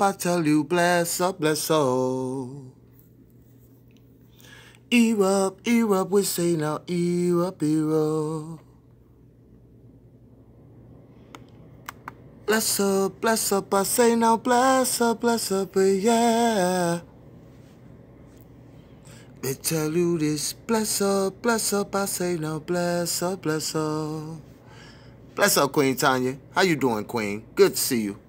up, I tell you, bless up, bless up. Erupt, we say now, erupt. Bless up, I say now, bless up, yeah. Me tell you this, bless up, I say now, bless up. Bless up, Queen Tanya. How you doing, Queen? Good to see you.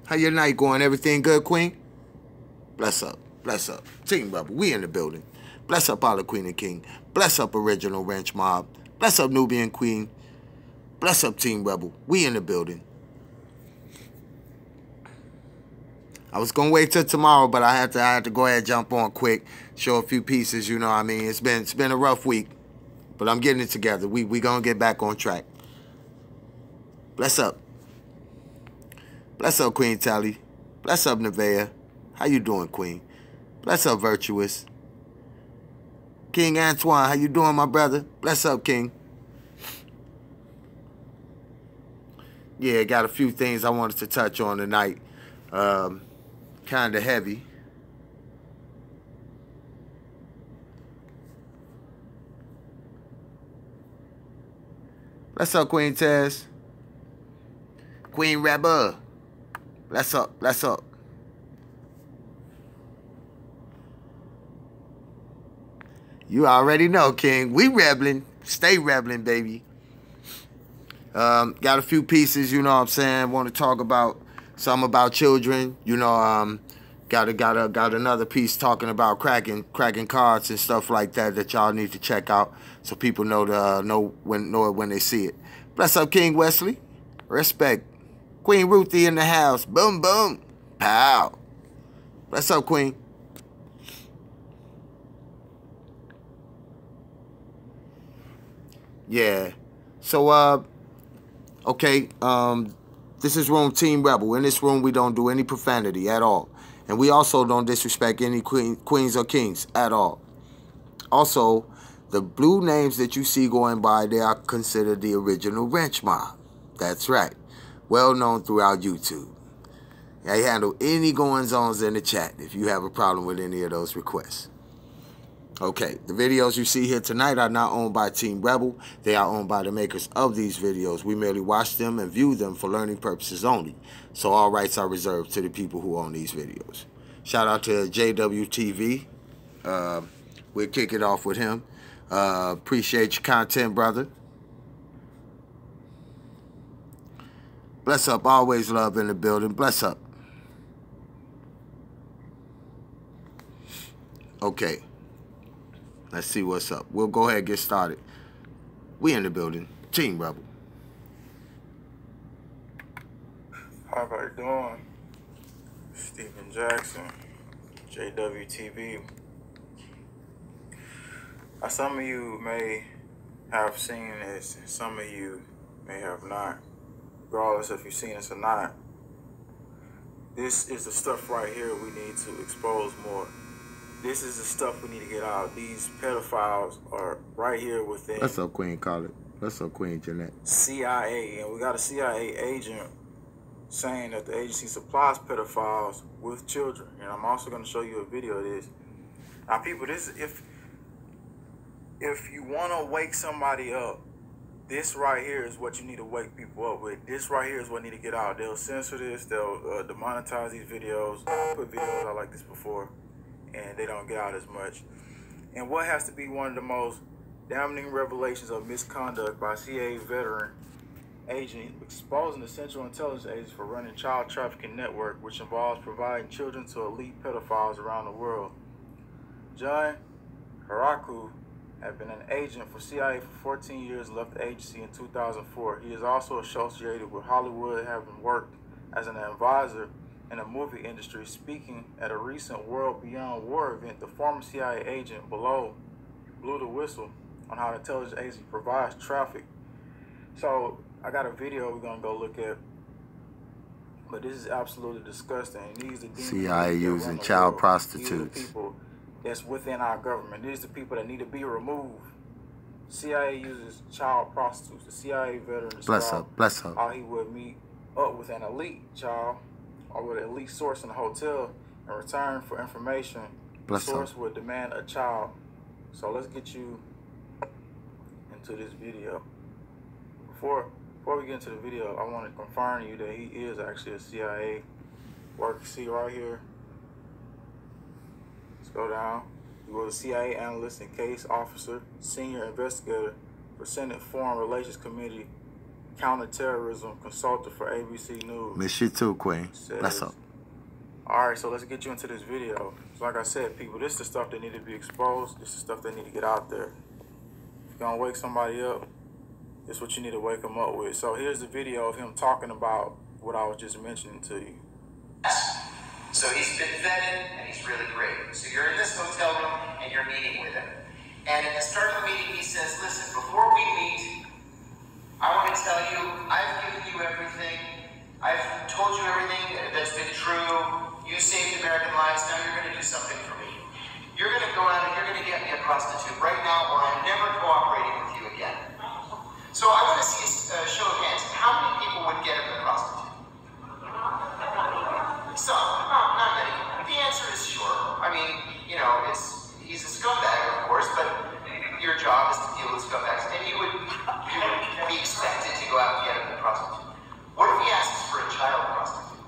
How your night going? Everything good, Queen? Bless up. Team Rebel, we in the building. Bless up, all the Queen and King. Bless up, Original Ranch Mob. Bless up, Nubian Queen. Bless up, Team Rebel. We in the building. I was gonna wait till tomorrow, but I had to go ahead and jump on quick, show a few pieces. You know what I mean? It's been a rough week, but I'm getting it together. We gonna get back on track. Bless up. Bless up, Queen Tally. Bless up, Nevaeh. How you doing, Queen? Bless up, Virtuous. King Antoine, how you doing, my brother? Bless up, King. Yeah, got a few things I wanted to touch on tonight. Kind of heavy. Bless up, Queen Tess. Queen Rebel. Bless up. You already know, King. We rebelling. Stay rebelling, baby. Got a few pieces, you know what I'm saying. Want to talk about something about children. You know, got another piece talking about cracking cards and stuff like that y'all need to check out so people know when they see it. Bless up, King Wesley. Respect. Queen Ruthie in the house. Boom, boom. Pow. Bless up, Queen. Yeah. So, okay, this is room Team Rebel. In this room, we don't do any profanity at all. And we also don't disrespect any queens or kings at all. Also, the blue names that you see going by, they are considered the original Ranch Mob. That's right. Well known throughout YouTube. I handle any goings-ons in the chat if you have a problem with any of those requests. Okay, the videos you see here tonight are not owned by Team Rebel. They are owned by the makers of these videos. We merely watch them and view them for learning purposes only. So all rights are reserved to the people who own these videos. Shout out to JWTV. We'll kick it off with him. Appreciate your content, brother. Bless up. Always love in the building. Bless up. Okay. Let's see what's up. We'll go ahead and get started. We in the building. Team Rebel. How are you doing? Stephen Jackson, JWTV. Some of you may have seen this, and some of you may have not. Regardless if you've seen this or not, this is the stuff right here we need to expose more. This is the stuff we need to get out. These pedophiles are right here within. What's up, Queen Carlet? What's up, Queen Jeanette? CIA, and we got a CIA agent saying that the agency supplies pedophiles with children. And I'm also going to show you a video of this. Now, people, this if you want to wake somebody up, this right here is what you need to wake people up with. This right here is what need to get out. They'll censor this. They'll demonetize these videos. I put videos out like this before, and they don't get out as much. And what has to be one of the most damning revelations of misconduct by CIA veteran agent exposing the Central Intelligence Agency for running child trafficking network, which involves providing children to elite pedophiles around the world. John Haraku had been an agent for CIA for 14 years and left the agency in 2004. He is also associated with Hollywood, having worked as an advisor in the movie industry. Speaking at a recent World Beyond War event, the former CIA agent blew the whistle on how the intelligence agency provides traffic. So I got a video we're gonna go look at, but this is absolutely disgusting. These are the CIA using child prostitutes. These are the people that's within our government. These are the people that need to be removed. CIA uses child prostitutes. The CIA veteran Bless her. how he would meet up with an elite child or with an elite source in a hotel in return for information. The source would demand a child. So let's get you into this video. Before we get into the video, I want to confirm to you that he is actually a CIA worker. See right here. Let's go down. He was a CIA analyst and case officer, senior investigator for Senate Foreign Relations Committee, counterterrorism consultant for ABC News. Miss you too, Queen. Bless up. All right, so let's get you into this video. So like I said, people, this is the stuff that need to be exposed. This is stuff that need to get out there. If you're gonna wake somebody up, this is what you need to wake them up with. So here's the video of him talking about what I was just mentioning to you. So he's been vetted, and he's really great. So you're in this hotel room, and you're meeting with him. And at the start of the meeting, he says, listen, before we meet, I want to tell you, I've given you everything. I've told you everything that's been true. You saved American lives. Now you're going to do something for me. You're going to go out and you're going to get me a prostitute right now, or I'm never cooperating with you again. So I want to see a show of hands. How many people would get him a prostitute? Some, not many. The answer is sure. I mean, you know, he's a scumbag, of course, but your job is to deal with scumbags, and you would be expected to go out and get him a prostitute. What if he asks for a child prostitute?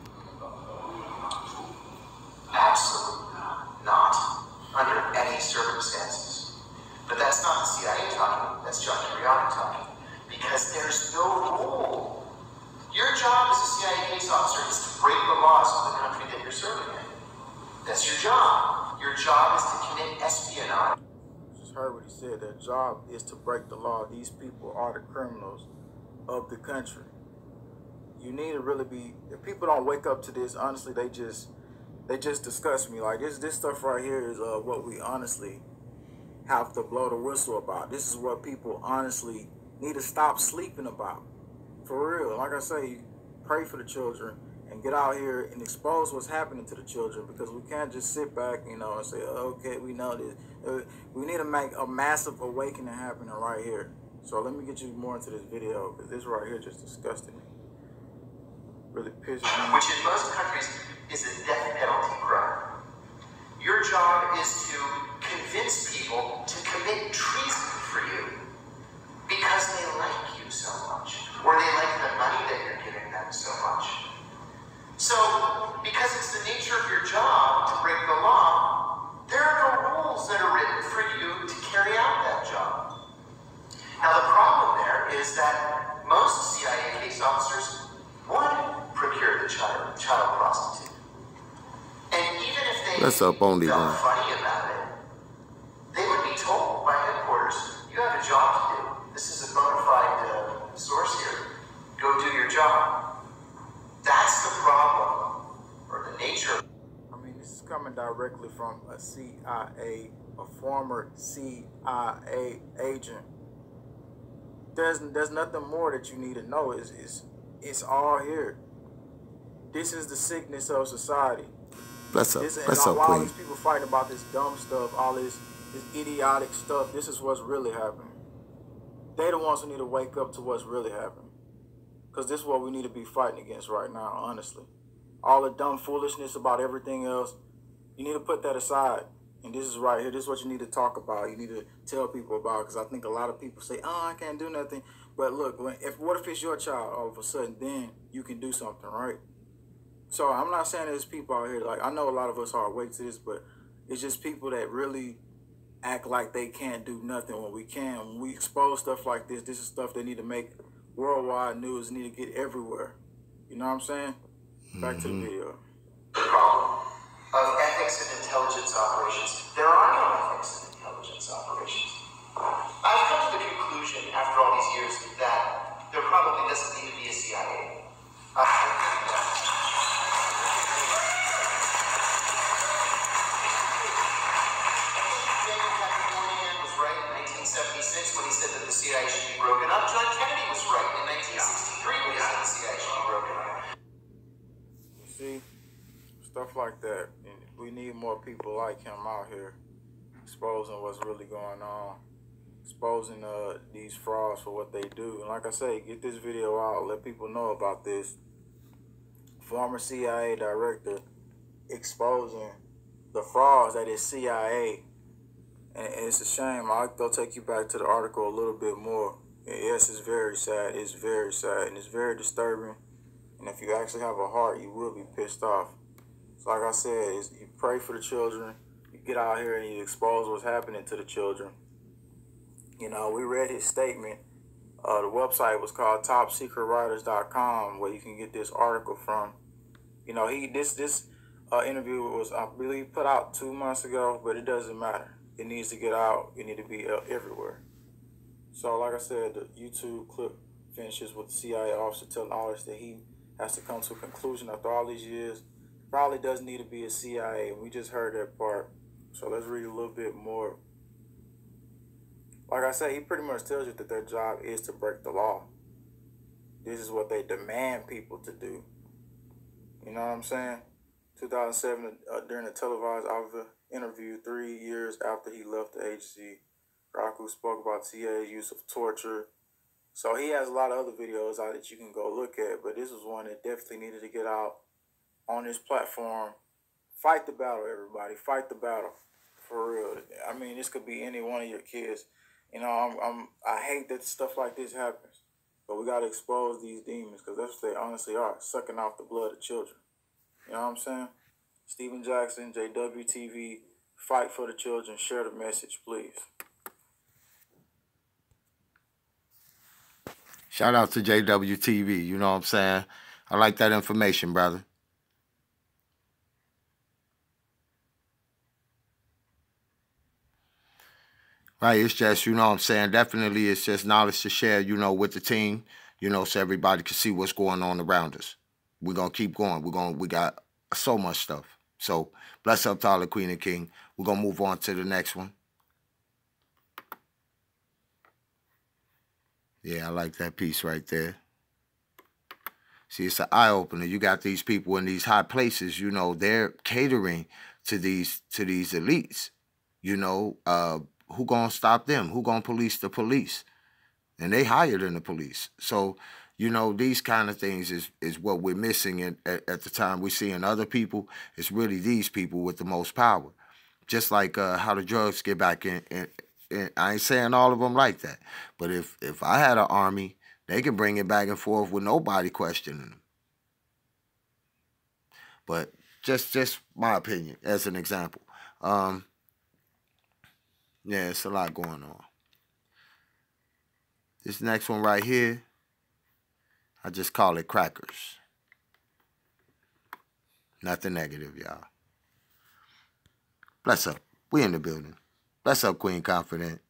Absolutely not, under any circumstances. But that's not the CIA talking, that's John Kiriani talking. Because there's no rule. Your job as a CIA case officer is to break the laws of the country that you're serving in. That's your job. Your job is to commit espionage. Just heard what he said. Their job is to break the law. These people are the criminals of the country. You need to really be. If people don't wake up to this, honestly, they just disgust me. Like this stuff right here is what we honestly have to blow the whistle about. This is what people honestly need to stop sleeping about. For real. Like I say, pray for the children and get out here and expose what's happening to the children, because we can't just sit back, you know, and say, oh, okay, we know this. We need to make a massive awakening happening right here. So let me get you more into this video, because this right here just disgusted me. Really pisses me off. Which in most countries is a death penalty crime. Your job is to convince people to commit treason for you because they like you so much, or they like the money that you're giving them so much. So, because it's the nature of your job to break the law, there are no rules that are written for you to carry out that job. Now, the problem there is that most CIA case officers would procure the child prostitute. And even if they felt funny about it, they would be told by headquarters, you have a job to do. This is a bona fide source here. Go do your job. That's the problem, or the nature. I mean, this is coming directly from a CIA, a former CIA agent. There's nothing more that you need to know. It's all here. This is the sickness of society. Bless up, Queen. All these people fighting about this dumb stuff, all this idiotic stuff, this is what's really happening. They the ones who need to wake up to what's really happening. Because this is what we need to be fighting against right now, honestly. All the dumb foolishness about everything else, you need to put that aside. And this is right here. This is what you need to talk about. You need to tell people about. Because I think a lot of people say, oh, I can't do nothing. But look, what if it's your child all of a sudden, then you can do something, right? So I'm not saying there's people out here, like, I know a lot of us are awake to this, but it's just people that really act like they can't do nothing when we can. When we expose stuff like this, this is stuff they need to make worldwide news, need to get everywhere. You know what I'm saying? Back to the video. The problem of ethics and intelligence operations. There are no ethics in intelligence operations. I've come to the conclusion after all these years that there probably doesn't need to be a CIA. When he said that the CIA should be broken up. John Kennedy was right in 1963 when he said the CIA should be broken up. You see? Stuff like that. We need more people like him out here exposing what's really going on. exposing these frauds for what they do. And like I say, get this video out, let people know about this. Former CIA director exposing the frauds that is CIA. And it's a shame. I'll go take you back to the article a little bit more. And yes, it's very sad. It's very sad. And it's very disturbing. And if you actually have a heart, you will be pissed off. So like I said, you pray for the children. You get out here and you expose what's happening to the children. You know, we read his statement. The website was called topsecretwriters.com, where you can get this article from. You know, this interview was, I believe, put out 2 months ago, but it doesn't matter. It needs to get out. It needs to be everywhere. So, like I said, the YouTube clip finishes with the CIA officer telling Aldrich that he has to come to a conclusion after all these years. Probably doesn't need to be a CIA. We just heard that part. So let's read a little bit more. Like I said, he pretty much tells you that their job is to break the law. This is what they demand people to do. You know what I'm saying? 2007, during a televised interview 3 years after he left the agency, Raku spoke about CIA's use of torture. So he has a lot of other videos out that you can go look at, but this was one that definitely needed to get out on this platform. Fight the battle, everybody. Fight the battle. For real. I mean, this could be any one of your kids. You know, I hate that stuff like this happens. But we got to expose these demons, because that's what they honestly are, sucking off the blood of children. You know what I'm saying? Stephen Jackson, JWTV, fight for the children. Share the message, please. Shout out to JWTV, you know what I'm saying? I like that information, brother. Right, it's just, you know what I'm saying, definitely it's just knowledge to share, you know, with the team, you know, so everybody can see what's going on around us. We're going to keep going. We got so much stuff. So, bless up to all the Queen and King. We're going to move on to the next one. Yeah, I like that piece right there. See, it's an eye-opener. You got these people in these high places, you know, they're catering to these elites, you know, who gonna stop them? Who gonna police the police? And they higher than the police. So, you know, these kind of things is what we're missing at the time. We're seeing other people. It's really these people with the most power. Just like how the drugs get back in. I ain't saying all of them like that. But if I had an army, they can bring it back and forth with nobody questioning them. But just my opinion as an example. Yeah, it's a lot going on. This next one right here, I just call it crackers. Nothing negative, y'all. Bless up. We in the building. Bless up, Queen Confident.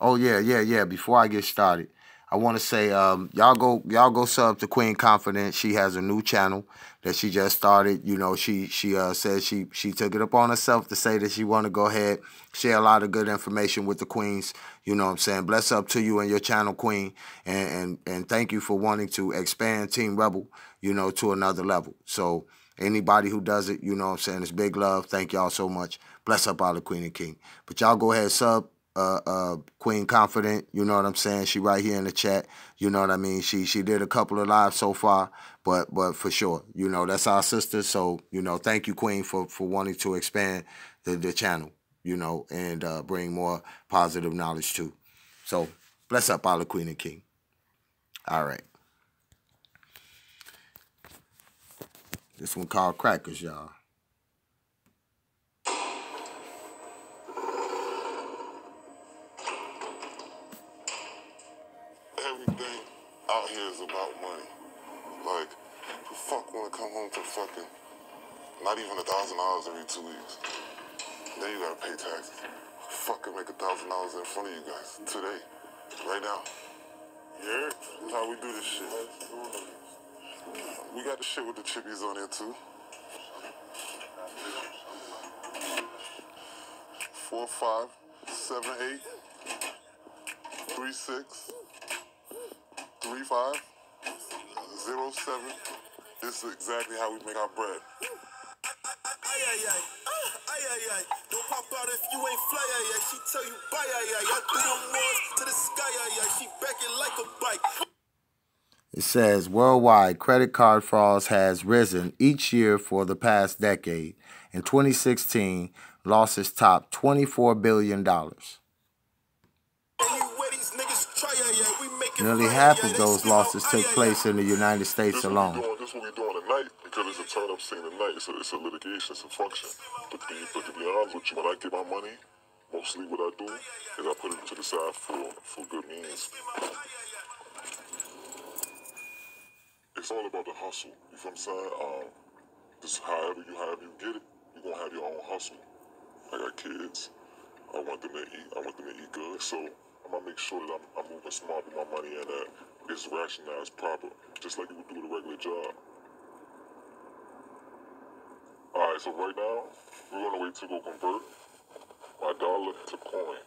Oh, yeah. Before I get started, I want to say, y'all go sub to Queen Confident. She has a new channel that she just started. You know, she said she took it upon herself to say that she want to go ahead, share a lot of good information with the queens. You know what I'm saying? Bless up to you and your channel, Queen, and thank you for wanting to expand Team Rebel, you know, to another level. So anybody who does it, you know what I'm saying, it's big love. Thank y'all so much. Bless up all the Queen and King. But y'all go ahead, sub. Queen Confident, you know what I'm saying? She right here in the chat, you know what I mean? She did a couple of lives so far, but for sure, you know, that's our sister. So, you know, thank you, Queen, for wanting to expand the channel, you know, and bring more positive knowledge too. So, bless up all the Queen and King. All right. This one called Crackers, y'all. Everything out here is about money. Like, who fuck wanna come home to fucking not even $1,000 every 2 weeks? Then you gotta pay taxes. Fucking make $1,000 in front of you guys today, right now. Yeah, that's how we do this shit. We got the shit with the chippies on there too. 4, 5, 7, 8, 3, 6. 3507. This is exactly how we make our bread. Don't pop out if you ain't fly, yeah. She tell you bye, yeah. I threw them ones to the sky, yeah. She back it like a bike. It says worldwide credit card frauds has risen each year for the past decade. In 2016, losses topped $24 billion. Nearly half of those losses took place in the United States alone. This is what we doing tonight because it's a turn-up scene tonight. It's a litigation, it's a function. But to be honest with you, when I get my money, mostly what I do is I put it to the side for good means. It's all about the hustle. You feel what I'm saying? Just however you get it, you're gonna have your own hustle. I got kids. I want them to eat. I want them to eat good. So I'm gonna make sure that I'm moving smart with my money and that it's rationalized proper, just like you would do with a regular job. All right. So right now we're on the way to go convert my dollar to coin,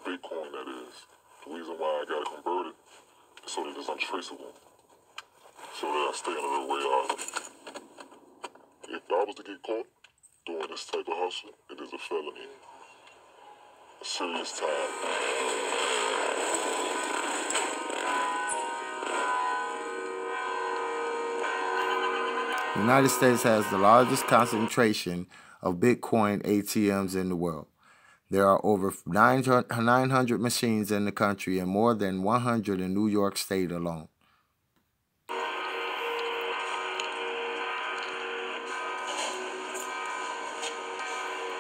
Bitcoin that is. The reason why I gotta convert it is so that it's untraceable, so that I stay under the radar. If I was to get caught doing this type of hustle, it is a felony. A serious time. The United States has the largest concentration of Bitcoin ATMs in the world. There are over 900 machines in the country and more than 100 in New York State alone.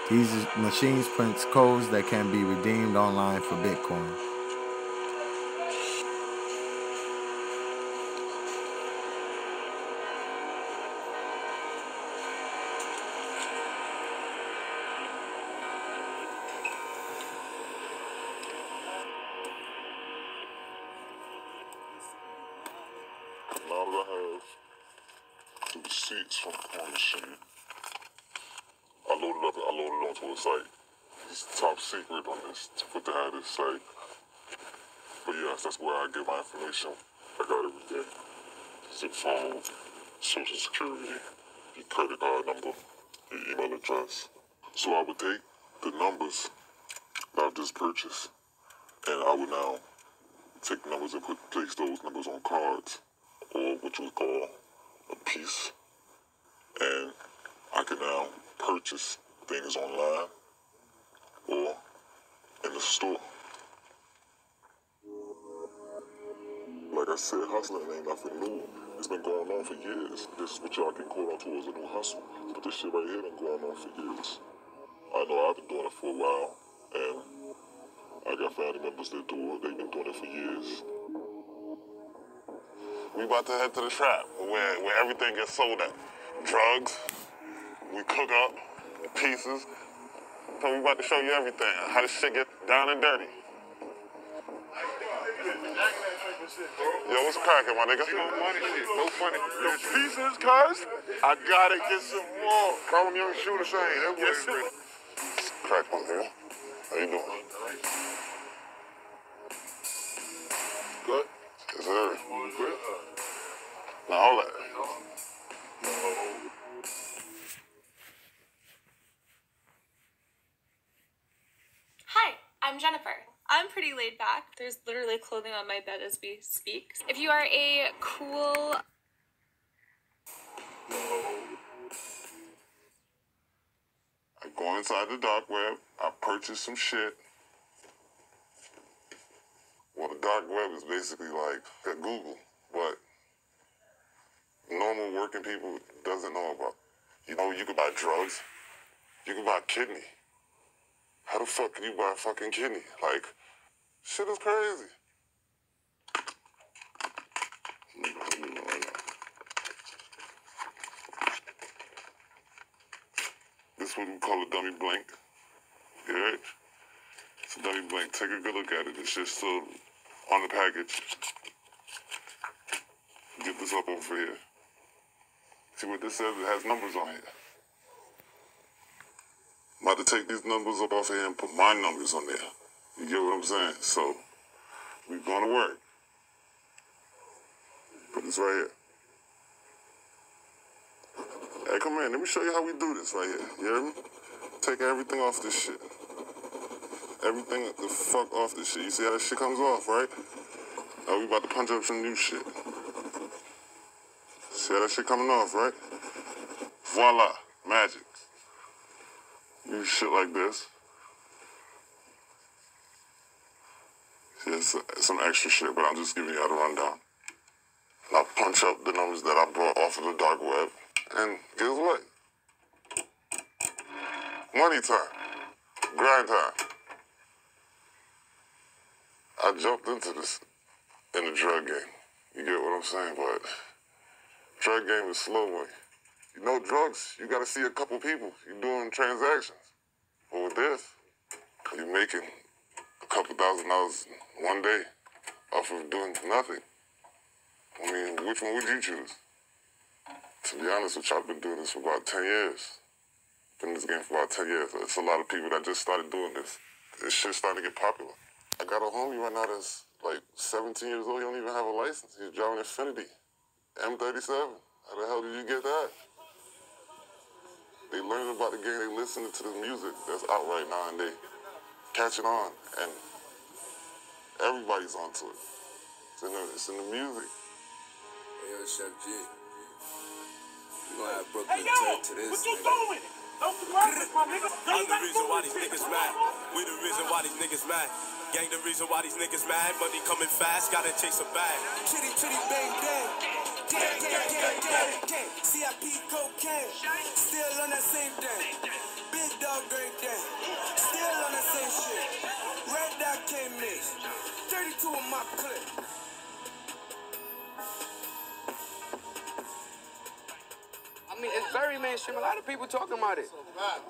These machines print codes that can be redeemed online for Bitcoin. Now that I have the receipts from the coin machine, I loaded it onto a site. It's top secret on this, to have this site. But yes, that's where I get my information. I got everything. Zip phone, social security, your credit card number, your email address. So I would take the numbers that I've just purchased, and I would now take the numbers and place those numbers on cards, or what you would call a piece. And I can now purchase things online or in the store. Like I said, hustling ain't nothing new. It's been going on for years. This is what y'all can quote on to as a new hustle. But this shit right here been going on for years. I know I've been doing it for a while, and I got family members that do it. They've been doing it for years. We about to head to the trap where everything gets sold at. Drugs, we cook up, pieces. So we about to show you everything. How this shit get down and dirty. Yo, what's cracking, my nigga? No money shit, no funny. The pieces, cuz, I gotta get some more. Call me young shooter saying, that was ready. Crack, my nigga. How you doing? Good? Yes, sir. Good? Now, hold that. Hi, I'm Jennifer. I'm pretty laid back. There's literally clothing on my bed as we speak. If you are a cool... I go inside the dark web. I purchase some shit. Well, the dark web is basically like Google, but normal working people doesn't know about. You know, you could buy drugs. You could buy kidney. How the fuck can you buy a fucking kidney? Like, shit is crazy. This is what we call a dummy blank. You heard? It's a dummy blank. Take a good look at it. It's just still on the package. Get this up over here. See what this says? It has numbers on here. I'm about to take these numbers up off here and put my numbers on there. You get what I'm saying? So, we're going to work. Put this right here. Hey, come in. Let me show you how we do this right here. You hear me? take everything off this shit. Everything the fuck off this shit. You see how that shit comes off, right? Now we about to punch up some new shit. See how that shit coming off, right? Voila, magic. New shit like this. See, it's some extra shit, but I'm just giving you how to rundown. And I'll punch up the numbers that I brought off of the dark web. And guess what? Money time. Grind time. I jumped into this in the drug game. You get what I'm saying? But drug game is slow money. You know drugs, you gotta see a couple people. You're doing transactions. But with this, you're making a couple $1,000s one day off of doing nothing. I mean, which one would you choose? To be honest with you, I've been doing this for about 10 years. Been in this game for about 10 years. It's a lot of people that just started doing this. This shit's starting to get popular. I got a homie right now that's like 17 years old. He don't even have a license. He's driving Infinity M37. How the hell did you get that? They learning about the game. They listening to the music that's out right now, and they catching on. And everybody's onto it. It's in the music. Hey, yo, Chef G. You gonna have Brooklyn turn to this, what you doing? Don't surprise my nigga. I'm the reason why these niggas mad. We the reason why these niggas mad. Gang the reason why these niggas mad. Money coming fast, gotta chase a bag. Chitty, chitty, bang, bang. Gang, gang, gang, gang, gang. CIP cocaine. Still on that same thing. Big dog, great day. Still on that same shit. Red dot can't miss. 32 in my clip. I mean, it's very mainstream. A lot of people talking about it.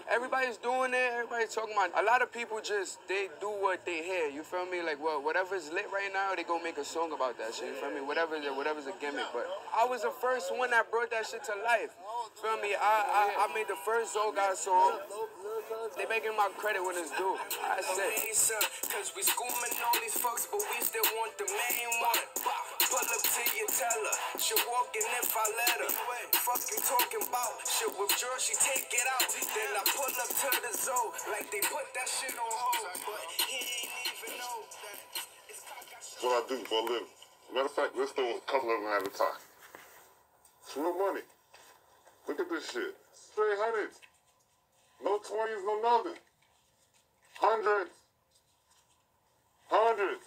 Everybody's doing it. Everybody's talking about it. A lot of people just, they do what they hear. You feel me? Like, well, whatever's lit right now, they gonna make a song about that shit. You feel me? Whatever's a gimmick. But I was the first one that brought that shit to life. Feel me? I made the first Zoga song. They making my credit when it's due. I said. Cause we schooling all these fucks, but we still want the main one. Pull up to your teller. She walking if I let her. Fuck you talking about? She withdraw, she take it out. Then I pull up to the zone. Like they put that shit on hold. But he ain't even know that it's That's what I do for a living. Matter of fact, let's throw a couple of them at a time. It's real money. Look at this shit. Straight hundreds. No 20s, no nothing. Hundreds. Hundreds.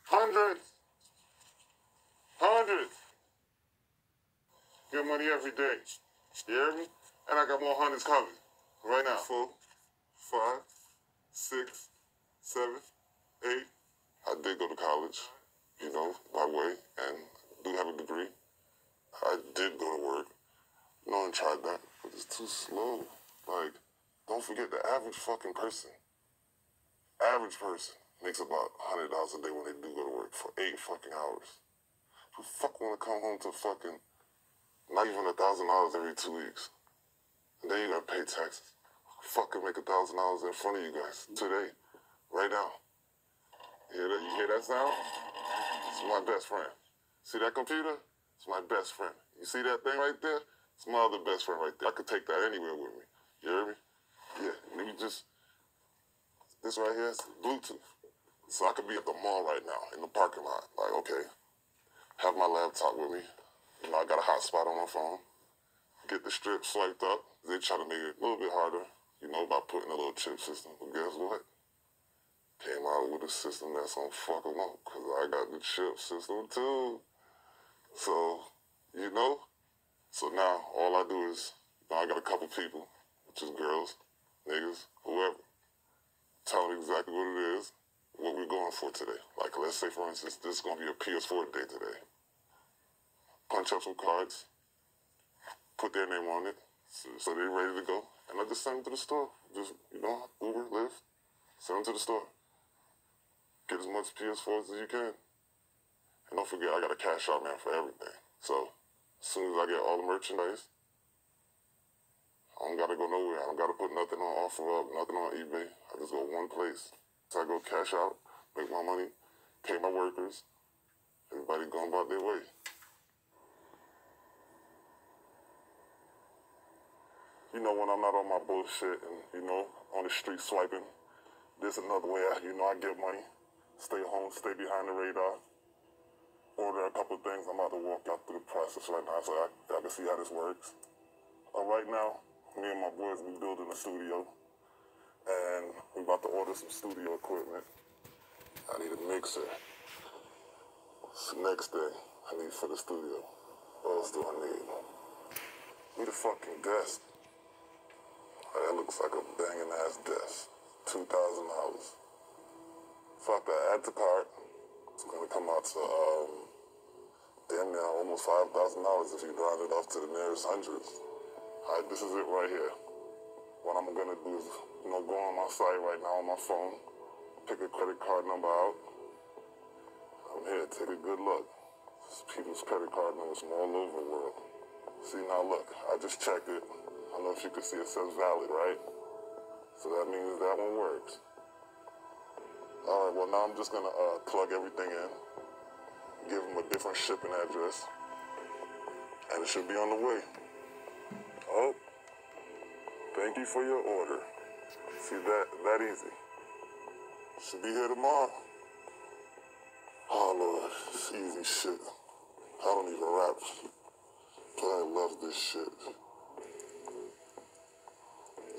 Hundreds. Hundreds. Get money every day. You hear me? And I got more hundreds coming. Right now. 4, 5, 6, 7, 8. I did go to college, you know, by way, and do have a degree. I did go to work. No one tried that, but it's too slow. Like, don't forget the average fucking person. Average person makes about $100 a day when they do go to work for 8 fucking hours. Who fuck wanna come home to fucking not even $1,000 every 2 weeks? And then you gotta pay taxes. Fucking make $1,000 in front of you guys today, right now. You hear that sound? It's my best friend. See that computer? It's my best friend. You see that thing right there? It's my other best friend right there. I could take that anywhere with me. You hear me? Yeah, and you just, this right here is Bluetooth. So I could be at the mall right now, in the parking lot. Like, okay, have my laptop with me. You know, I got a hotspot on my phone. Get the strip swiped up. They try to make it a little bit harder, you know, by putting a little chip system. But guess what? Came out with a system that's on fuck them up, because I got the chip system too. So, you know, so now all I do is, you know, I got a couple people, which is girls, niggas, whoever, tell them exactly what it is, what we're going for today. Like, let's say, for instance, this is going to be a PS4 day today. Punch up some cards, put their name on it, so they're ready to go, and I just send them to the store. Just, you know, Uber, Lyft, send them to the store. Get as much PS4s as you can. And don't forget, I got a cash out, man, for everything. So, as soon as I get all the merchandise, I don't gotta go nowhere. I don't gotta put nothing on OfferUp, nothing on eBay. I just go one place. So I go cash out, make my money, pay my workers. Everybody going about their way. You know, when I'm not on my bullshit and, you know, on the street swiping, there's another way I get money. Stay home, stay behind the radar. Order a couple of things. I'm about to walk out through the process right now so I can see how this works. Right now, me and my boys, we building a studio. And we about to order some studio equipment. I need a mixer. It's the next thing I need for the studio. What else do I need? Need a fucking desk. That looks like a banging ass desk. $2,000. Fuck that, add to cart. It's gonna come out to damn near almost $5,000 if you round it off to the nearest hundreds. Alright, this is it right here. What I'm gonna do is, you know, go on my site right now on my phone, pick a credit card number out. I'm here, take a good look. There's people's credit card numbers from all over the world. See, now look, I just checked it. I don't know if you can see it says valid, right? So that means that one works. All right, well, now I'm just gonna plug everything in, give them a different shipping address, and it should be on the way. Oh, thank you for your order. See, that easy. Should be here tomorrow. Oh, Lord, it's easy shit. I don't even rap, but I love this shit.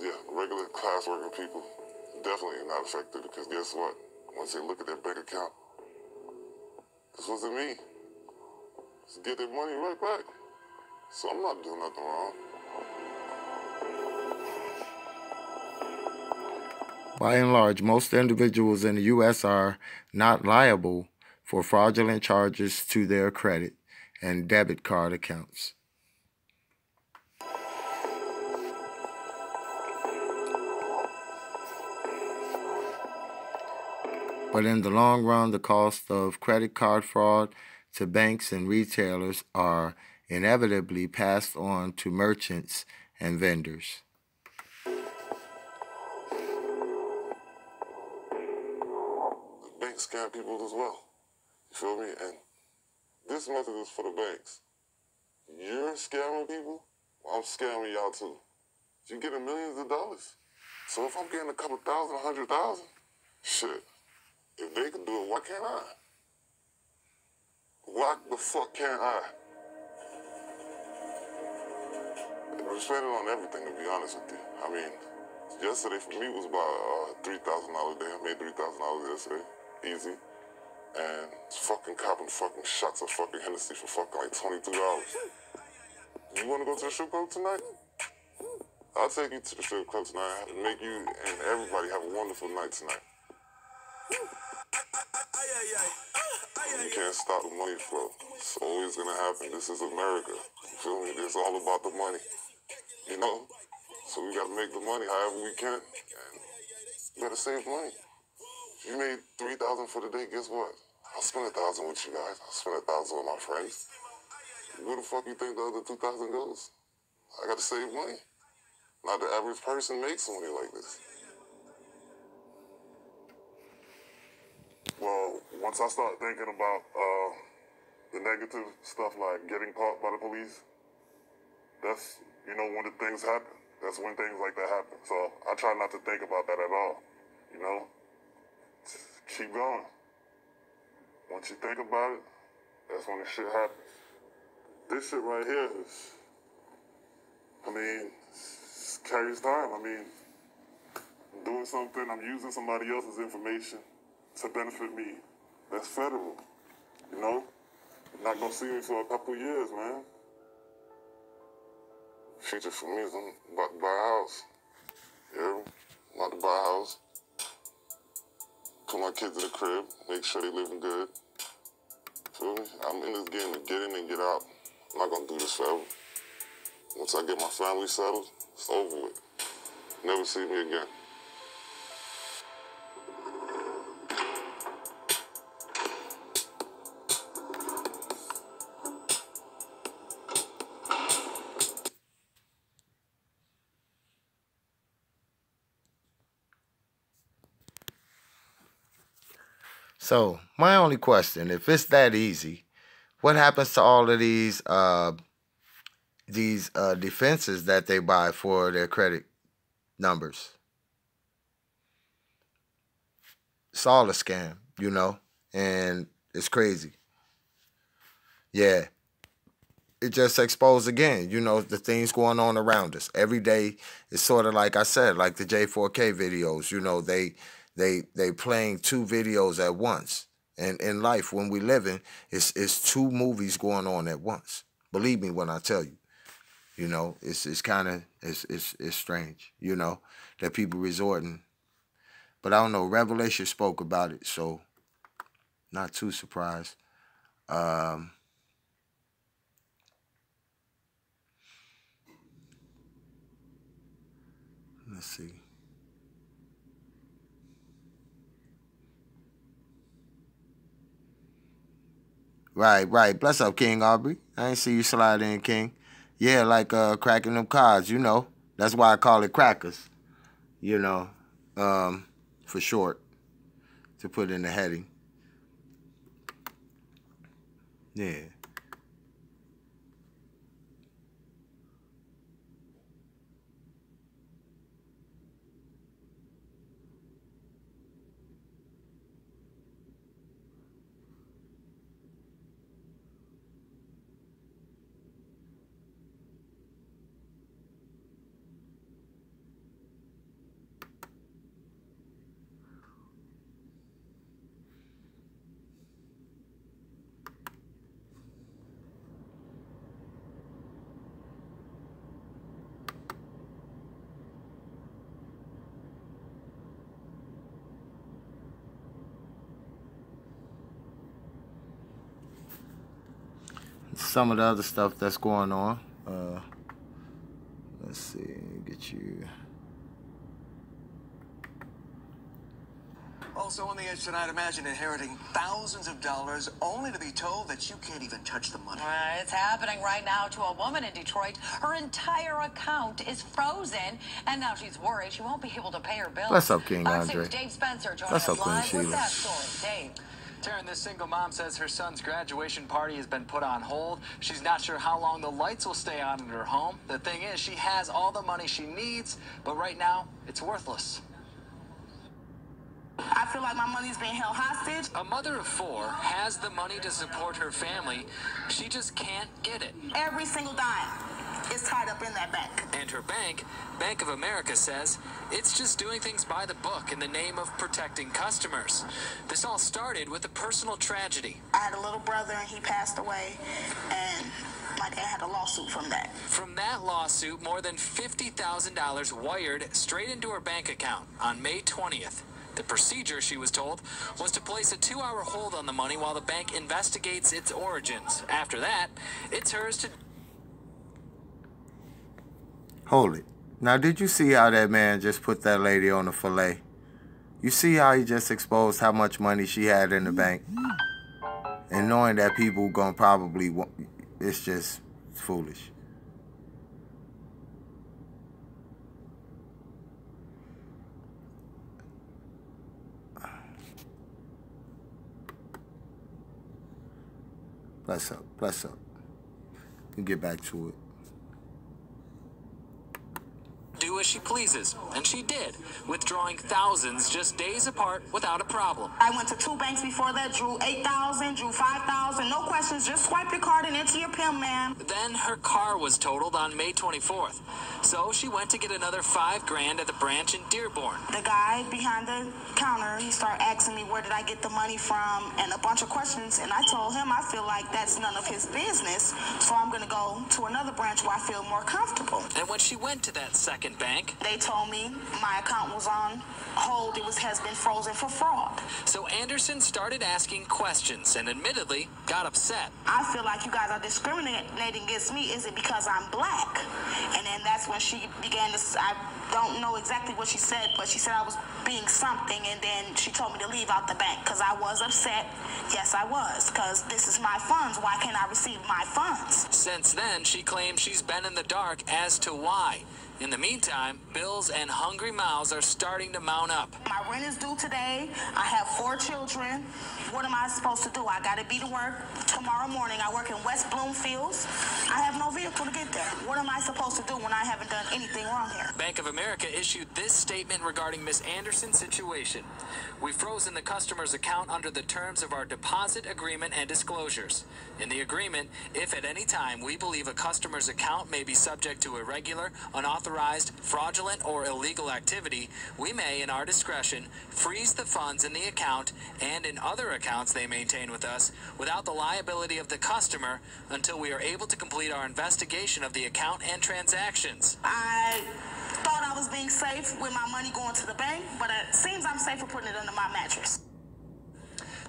Yeah, regular class working people definitely not affected because guess what? Once they look at their bank account, this wasn't me. Just get their money right back. So I'm not doing nothing wrong. By and large, most individuals in the U.S. are not liable for fraudulent charges to their credit and debit card accounts. But in the long run, the cost of credit card fraud to banks and retailers are inevitably passed on to merchants and vendors. The banks scam people as well. You feel me? And this method is for the banks. You're scamming people, well, I'm scamming y'all too. You're getting millions of dollars. So if I'm getting a couple thousand, 100,000, shit. If they can do it, why can't I? Why the fuck can't I? I'm spending on everything, to be honest with you. I mean, yesterday for me was about $3,000 a day. I made $3,000 yesterday, easy. And fucking copping fucking shots of fucking Hennessy for fucking like $22. You wanna go to the strip club tonight? I'll take you to the strip club tonight and make you and everybody have a wonderful night tonight. You can't stop the money flow. It's always gonna happen. This is America. You feel me? It's all about the money. You know? So we gotta make the money however we can. And you gotta save money. If you made $3,000 for the day, guess what? I'll spend $1,000 with you guys. I'll spend $1,000 with my friends. Where the fuck you think the other $2,000 goes? I gotta save money. Not the average person makes money like this. Well, once I start thinking about the negative stuff like getting caught by the police, that's, you know, when the things happen. That's when things like that happen. So I try not to think about that at all, you know? Just keep going. Once you think about it, that's when the shit happens. This shit right here is, I mean, carries time. I mean, I'm doing something, I'm using somebody else's information to benefit me. That's federal, you know? You're not gonna see me for a couple years, man. Future for me is I'm about to buy a house. You hear me? I'm about to buy a house. Put my kids in the crib, make sure they living good. Feel me? I'm in this game to get in and get out. I'm not gonna do this forever. Once I get my family settled, it's over with. Never see me again. So my only question, if it's that easy, what happens to all of these defenses that they buy for their credit numbers? It's all a scam, you know, and it's crazy. Yeah. It just exposed again, you know, the things going on around us. Every day is sort of like I said, like the J4K videos, you know, they playing two videos at once. And in life, when we living, it's two movies going on at once. Believe me when I tell you. You know, it's kind of it's strange, you know, that people resorting. But I don't know, Revelation spoke about it, so not too surprised. Let's see. Right. Bless up, King Aubrey. I ain't see you slide in, King. Yeah, like cracking them cards, you know. That's why I call it crackers, you know, for short, to put in the heading. Yeah. Some of the other stuff that's going on. Let's see, get you. Also on the edge tonight, imagine inheriting thousands of dollars only to be told that you can't even touch the money. It's happening right now to a woman in Detroit. Her entire account is frozen, and now she's worried she won't be able to pay her bills. What's up, King Andre? Dave Spencer joining What's us up, Queen live with Sheila? that story. Dave. Taryn, this single mom says her son's graduation party has been put on hold. She's not sure how long the lights will stay on in her home. The thing is, she has all the money she needs, but right now, it's worthless. I feel like my money's being held hostage. A mother of 4 has the money to support her family. She just can't get it. Every single dime is tied up in that bank. And her bank, Bank of America, says it's just doing things by the book in the name of protecting customers. This all started with a personal tragedy. I had a little brother and he passed away, and my dad had a lawsuit from that. From that lawsuit, more than $50,000 wired straight into her bank account on May 20th. The procedure, she was told, was to place a 2-hour hold on the money while the bank investigates its origins. After that, it's hers to... Hold it. Now, did you see how that man just put that lady on the fillet? You see how he just exposed how much money she had in the bank? And knowing that people gonna probably... It's just foolish. Bless up. We'll get back to it. Do as she pleases, and she did, withdrawing thousands just days apart without a problem. I went to 2 banks before that, drew 8,000, drew 5,000, no questions, just swipe your card and enter your PIN, ma'am. Then her car was totaled on May 24th, so she went to get another $5,000 at the branch in Dearborn. The guy behind the counter, he started asking me where did I get the money from and a bunch of questions, and I told him I feel like that's none of his business, so I'm going to go to another branch where I feel more comfortable. And when she went to that second bank, they told me my account was on hold. It has been frozen for fraud. So Anderson started asking questions and admittedly got upset. I feel like you guys are discriminating against me. Is it because I'm black? And then that's when she began to, I don't know exactly what she said, but she said I was being something, and then she told me to leave out the bank because I was upset. Yes, I was, because this is my funds. Why can't I receive my funds? Since then, she claims she's been in the dark as to why. In the meantime, bills and hungry mouths are starting to mount up. My rent is due today. I have 4 children. What am I supposed to do? I got to be to work tomorrow morning. I work in West Bloomfields. I have no vehicle to get there. What am I supposed to do when I haven't done anything wrong here? Bank of America issued this statement regarding Miss Anderson's situation. We've frozen the customer's account under the terms of our deposit agreement and disclosures. In the agreement, if at any time we believe a customer's account may be subject to irregular, unauthorized, fraudulent, or illegal activity, we may, in our discretion, freeze the funds in the account and in other accounts they maintain with us without the liability of the customer until we are able to complete our investigation of the account and transactions. I thought I was being safe with my money going to the bank, but it seems I'm safer putting it under my mattress.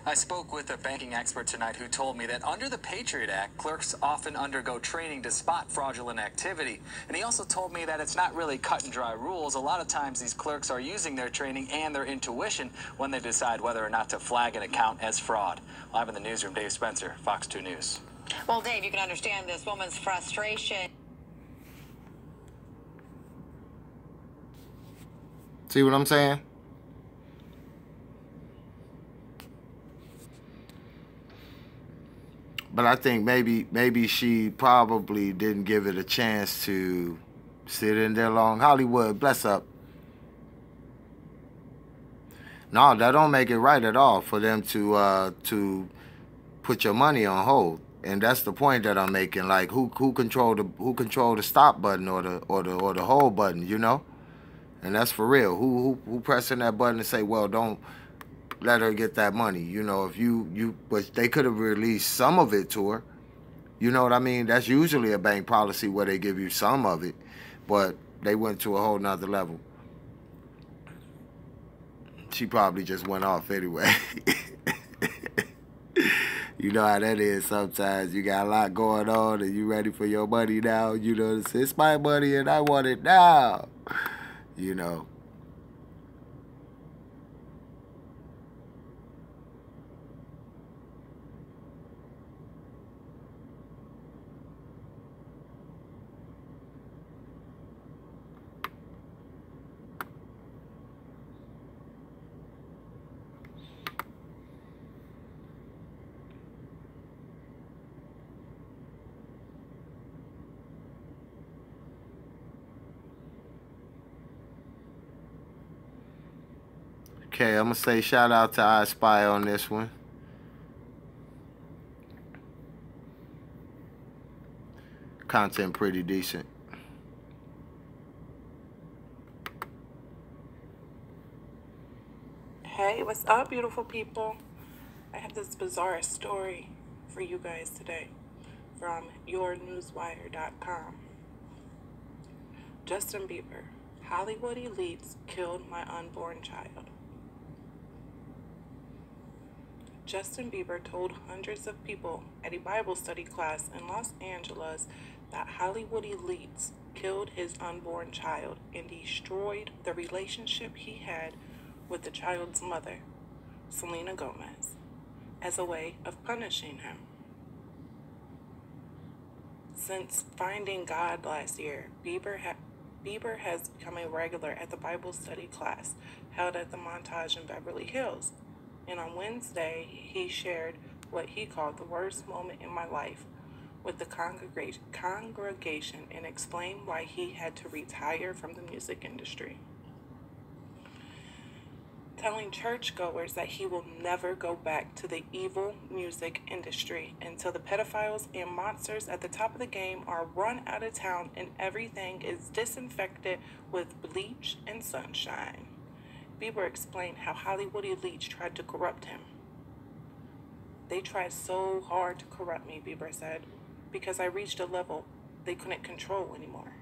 I spoke with a banking expert tonight who told me that under the Patriot Act, clerks often undergo training to spot fraudulent activity. And he also told me that it's not really cut and dry rules. A lot of times these clerks are using their training and their intuition when they decide whether or not to flag an account as fraud. Live in the newsroom, Dave Spencer, Fox 2 News. Well, Dave, you can understand this woman's frustration. See what I'm saying? But I think maybe she probably didn't give it a chance to sit in there long. Hollywood, bless up. No, that don't make it right at all for them to put your money on hold. And that's the point that I'm making. Like who control the stop button or the hold button, you know? And that's for real. Who pressing that button and say, well, don't let her get that money? You know, if but they could have released some of it to her. You know what I mean? That's usually a bank policy where they give you some of it, but they went to a whole nother level. She probably just went off anyway. You know how that is sometimes. You got a lot going on and you ready for your money now. You know, it's my money and I want it now. You know. Okay, I'm going to say shout out to I Spy on this one. Content pretty decent. Hey, what's up, beautiful people? I have this bizarre story for you guys today from yournewswire.com. Justin Bieber, Hollywood elites killed my unborn child. Justin Bieber told hundreds of people at a Bible study class in Los Angeles that Hollywood elites killed his unborn child and destroyed the relationship he had with the child's mother, Selena Gomez, as a way of punishing him. Since finding God last year, Bieber has become a regular at the Bible study class held at the Montage in Beverly Hills. And on Wednesday, he shared what he called the worst moment in my life with the congregation and explained why he had to retire from the music industry, telling churchgoers that he will never go back to the evil music industry until the pedophiles and monsters at the top of the game are run out of town and everything is disinfected with bleach and sunshine. Bieber explained how Hollywood elites tried to corrupt him. They tried so hard to corrupt me, Bieber said, because I reached a level they couldn't control anymore.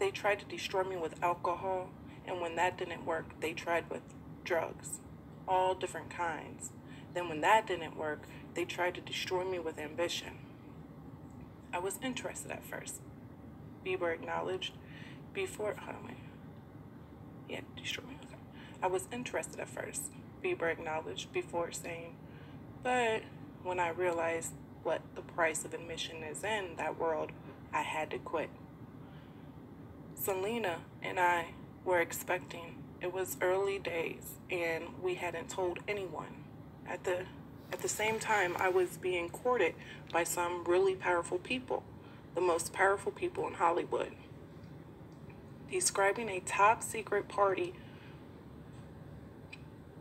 They tried to destroy me with alcohol, and when that didn't work, they tried with drugs, all different kinds. Then when that didn't work, they tried to destroy me with ambition. I was interested at first, Bieber acknowledged. I was interested at first, Bieber acknowledged before saying, but when I realized what the price of admission is in that world, I had to quit. Selena and I were expecting. It was early days, and we hadn't told anyone. At the same time, I was being courted by some really powerful people, the most powerful people in Hollywood, describing a top secret party,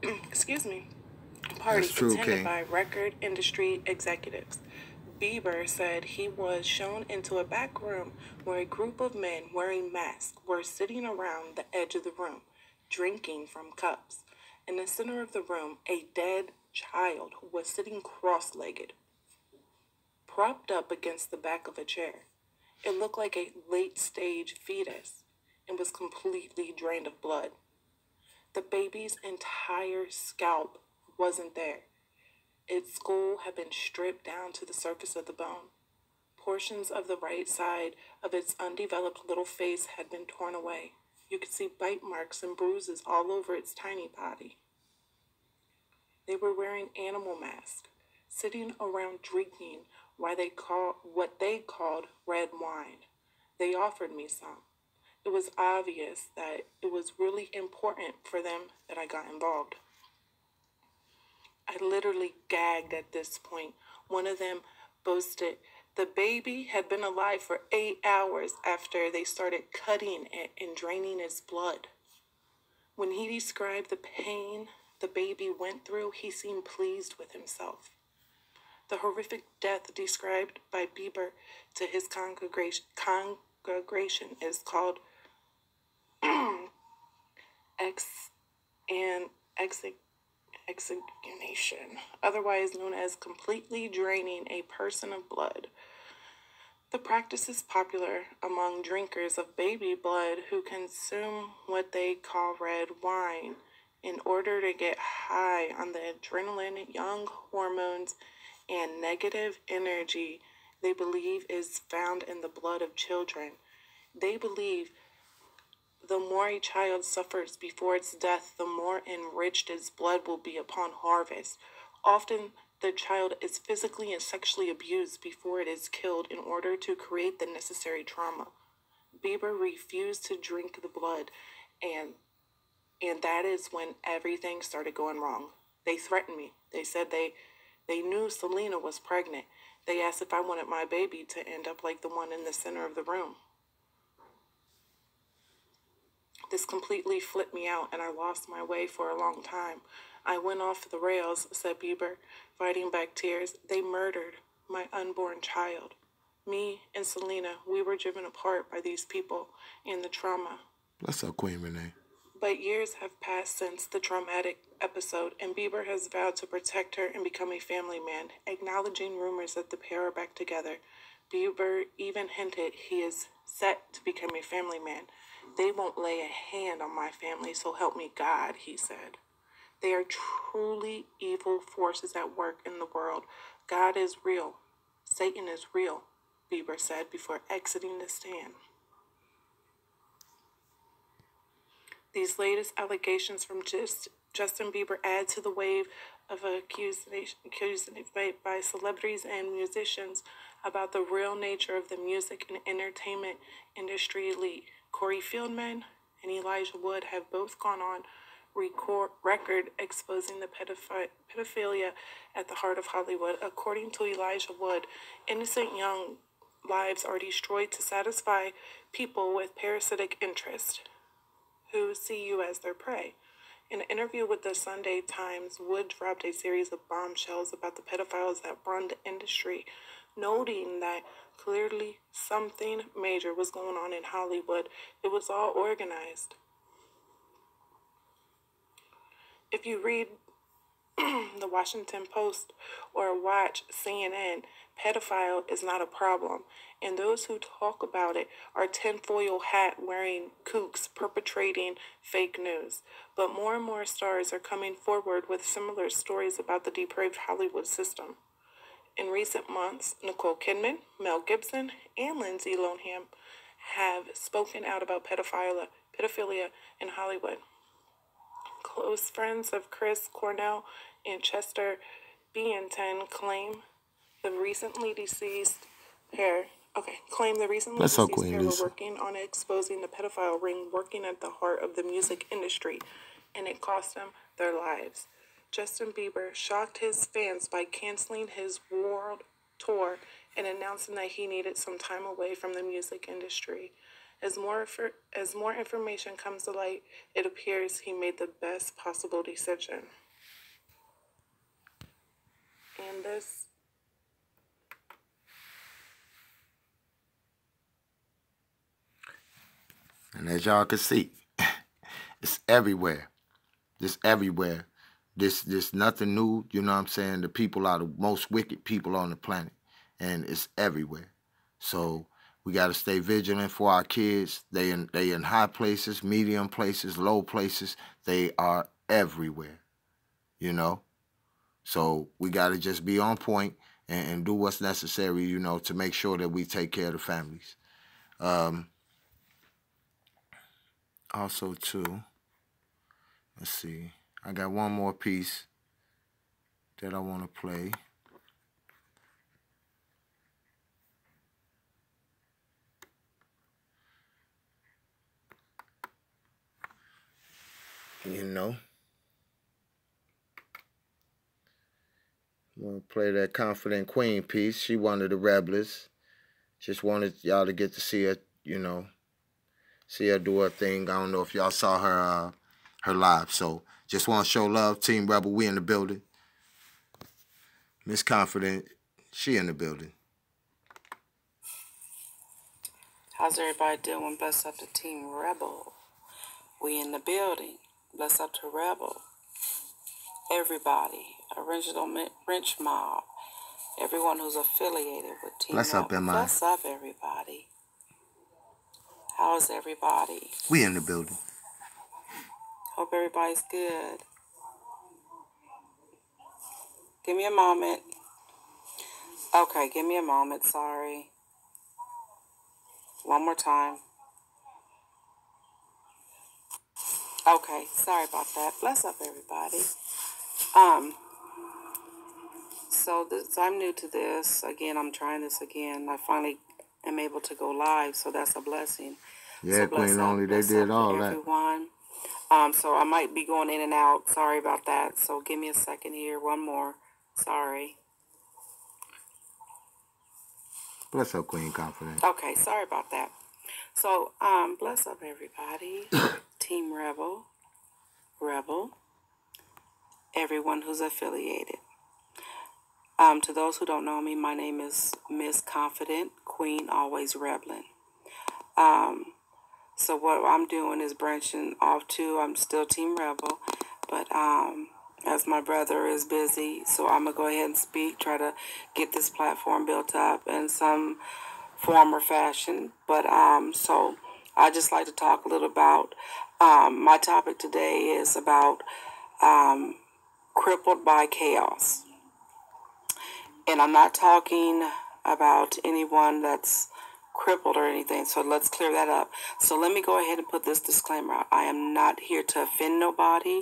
excuse me, party attended by record industry executives. Bieber said he was shown into a back room where a group of men wearing masks were sitting around the edge of the room, drinking from cups. In the center of the room, a dead child was sitting cross-legged, propped up against the back of a chair. It looked like a late-stage fetus and was completely drained of blood. The baby's entire scalp wasn't there. Its skull had been stripped down to the surface of the bone. Portions of the right side of its undeveloped little face had been torn away. You could see bite marks and bruises all over its tiny body. They were wearing animal masks, sitting around drinking what they called red wine. They offered me some. It was obvious that it was really important for them that I got involved. I literally gagged at this point. One of them boasted the baby had been alive for 8 hours after they started cutting it and draining its blood. When he described the pain the baby went through, he seemed pleased with himself. The horrific death described by Bieber to his congregation is called exsanguination, otherwise known as completely draining a person of blood. The practice is popular among drinkers of baby blood who consume what they call red wine in order to get high on the adrenaline, young hormones, and negative energy they believe is found in the blood of children. They believe the more a child suffers before its death, the more enriched its blood will be upon harvest. Often, the child is physically and sexually abused before it is killed in order to create the necessary trauma. Bieber refused to drink the blood, and that is when everything started going wrong. They threatened me. They said they knew Selena was pregnant. They asked if I wanted my baby to end up like the one in the center of the room. This completely flipped me out, and I lost my way for a long time. I went off the rails, said Bieber, fighting back tears. They murdered my unborn child. Me and Selena, we were driven apart by these people and the trauma. What's up, Queen Renee? But years have passed since the traumatic episode, and Bieber has vowed to protect her and become a family man, acknowledging rumors that the pair are back together. Bieber even hinted he is set to become a family man. They won't lay a hand on my family, so help me God, he said. They are truly evil forces at work in the world. God is real. Satan is real, Bieber said before exiting the stand. These latest allegations from Justin Bieber add to the wave of accusations by celebrities and musicians about the real nature of the music and entertainment industry elite. Corey Feldman and Elijah Wood have both gone on record exposing the pedophilia at the heart of Hollywood. According to Elijah Wood, innocent young lives are destroyed to satisfy people with parasitic interest who see you as their prey. In an interview with the Sunday Times, Wood dropped a series of bombshells about the pedophiles that run the industry, noting that clearly something major was going on in Hollywood. It was all organized. If you read the Washington Post or watch CNN, pedophile is not a problem, and those who talk about it are tinfoil hat wearing kooks perpetrating fake news. But more and more stars are coming forward with similar stories about the depraved Hollywood system. In recent months, Nicole Kidman, Mel Gibson, and Lindsay Lohan have spoken out about pedophilia in Hollywood. Close friends of Chris Cornell and Chester Bennington claim the recently deceased pair claimed the recently Bless up, deceased Queen pair were Lisa. working on exposing the pedophile ring working at the heart of the music industry, and it cost them their lives. Justin Bieber shocked his fans by canceling his world tour and announcing that he needed some time away from the music industry. As more information comes to light, it appears he made the best possible decision. And this And as y'all can see, it's everywhere. It's everywhere. This nothing new. You know what I'm saying? The people are the most wicked people on the planet, and it's everywhere. So we got to stay vigilant for our kids. They in high places, medium places, low places. They are everywhere. You know. So we got to just be on point and do what's necessary. You know, to make sure that we take care of the families. Also, too. Let's see. I got one more piece that I want to play. You know. I'm going to play that Confident Queen piece. She one of the rebels. Just wanted y'all to get to see her, you know, see her do her thing. I don't know if y'all saw her live. So just want to show love. Team Rebel, we in the building. Miss Confident, she in the building. How's everybody doing? Bless up to Team Rebel. We in the building. Bless up to Rebel. Everybody. Original Wrench Mob. Everyone who's affiliated with Team Bless Rebel. up, MI. Bless up, everybody. How is everybody? We in the building. Hope everybody's good. Give me a moment. Okay, give me a moment. Sorry. One more time. Okay, sorry about that. Bless up, everybody. So I'm new to this. Again, I'm trying this again. I finally am able to go live, so that's a blessing. Yeah, So bless Queen up, Only, they bless did up all to that. everyone. So I might be going in and out. Sorry about that. So give me a second here. One more. Sorry. Bless up, Queen Confident. Okay, sorry about that. So, bless up, everybody. Team Rebel, everyone who's affiliated. To those who don't know me, my name is Miss Confident, Queen Always Rebelin'. So what I'm doing is branching off to, I'm still Team Rebel, but as my brother is busy, so I'm going to go ahead and speak, try to get this platform built up in some form or fashion. But so I just like to talk a little about, my topic today is about crippled by chaos. And I'm not talking about anyone that's crippled or anything, so let's clear that up. So let me go ahead and put this disclaimer out. I am not here to offend nobody.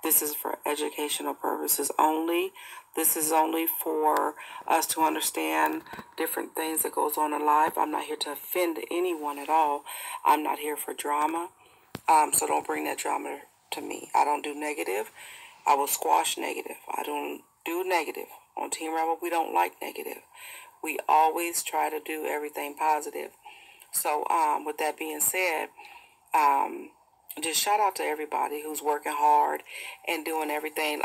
This is for educational purposes only. This is only for us to understand different things that goes on in life. I'm not here to offend anyone at all. I'm not here for drama. So don't bring that drama to me. I don't do negative. I will squash negative. I don't do negative. On Team Rebel, we don't like negative. We always try to do everything positive. So with that being said, just shout out to everybody who's working hard and doing everything.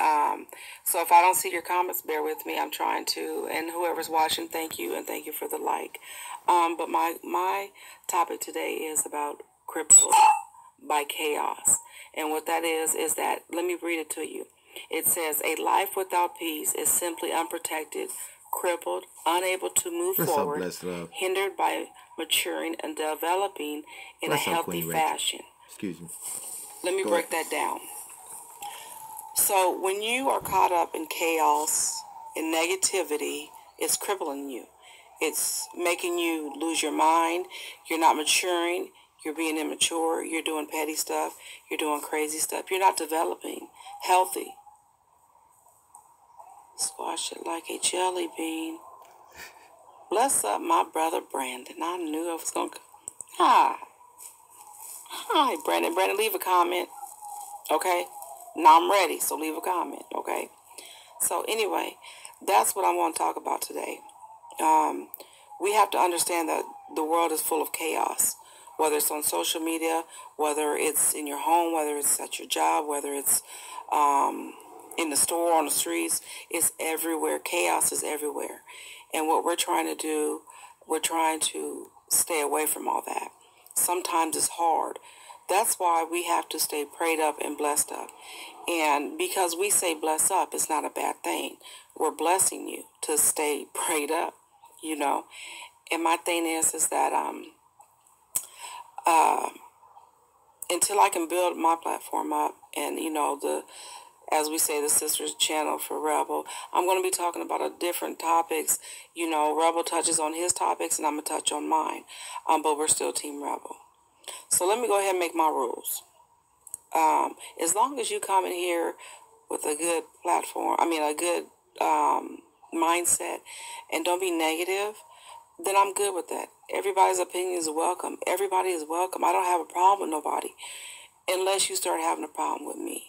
So if I don't see your comments, bear with me. I'm trying to. And whoever's watching, thank you. And thank you for the like. But my topic today is about crippled by chaos. And what that is that, let me read it to you. It says, a life without peace is simply unprotected, crippled, unable to move forward, hindered by maturing and developing in a healthy fashion. Excuse me. Let me break that down. So when you are caught up in chaos and negativity, it's crippling you. It's making you lose your mind. You're not maturing. You're being immature. You're doing petty stuff. You're doing crazy stuff. You're not developing healthy. Squash it like a jelly bean. Bless up my brother Brandon. I knew I was going to... Hi. Hi, Brandon. Brandon, leave a comment. Okay? Now I'm ready, so leave a comment. Okay? So anyway, that's what I want to talk about today. We have to understand that the world is full of chaos, whether it's on social media, whether it's in your home, whether it's at your job, whether it's in the store, on the streets. It's everywhere. Chaos is everywhere. And what we're trying to do, we're trying to stay away from all that. Sometimes it's hard. That's why we have to stay prayed up and blessed up. And because we say bless up, it's not a bad thing. We're blessing you to stay prayed up, you know. And my thing is that until I can build my platform up and, you know, as we say, the sister's channel for Rebel, I'm going to be talking about different topics. You know, Rebel touches on his topics and I'm going to touch on mine. But we're still Team Rebel. So let me go ahead and make my rules. As long as you come in here with a good platform, a good mindset, and don't be negative, then I'm good with that. Everybody's opinion is welcome. Everybody is welcome. I don't have a problem with nobody unless you start having a problem with me.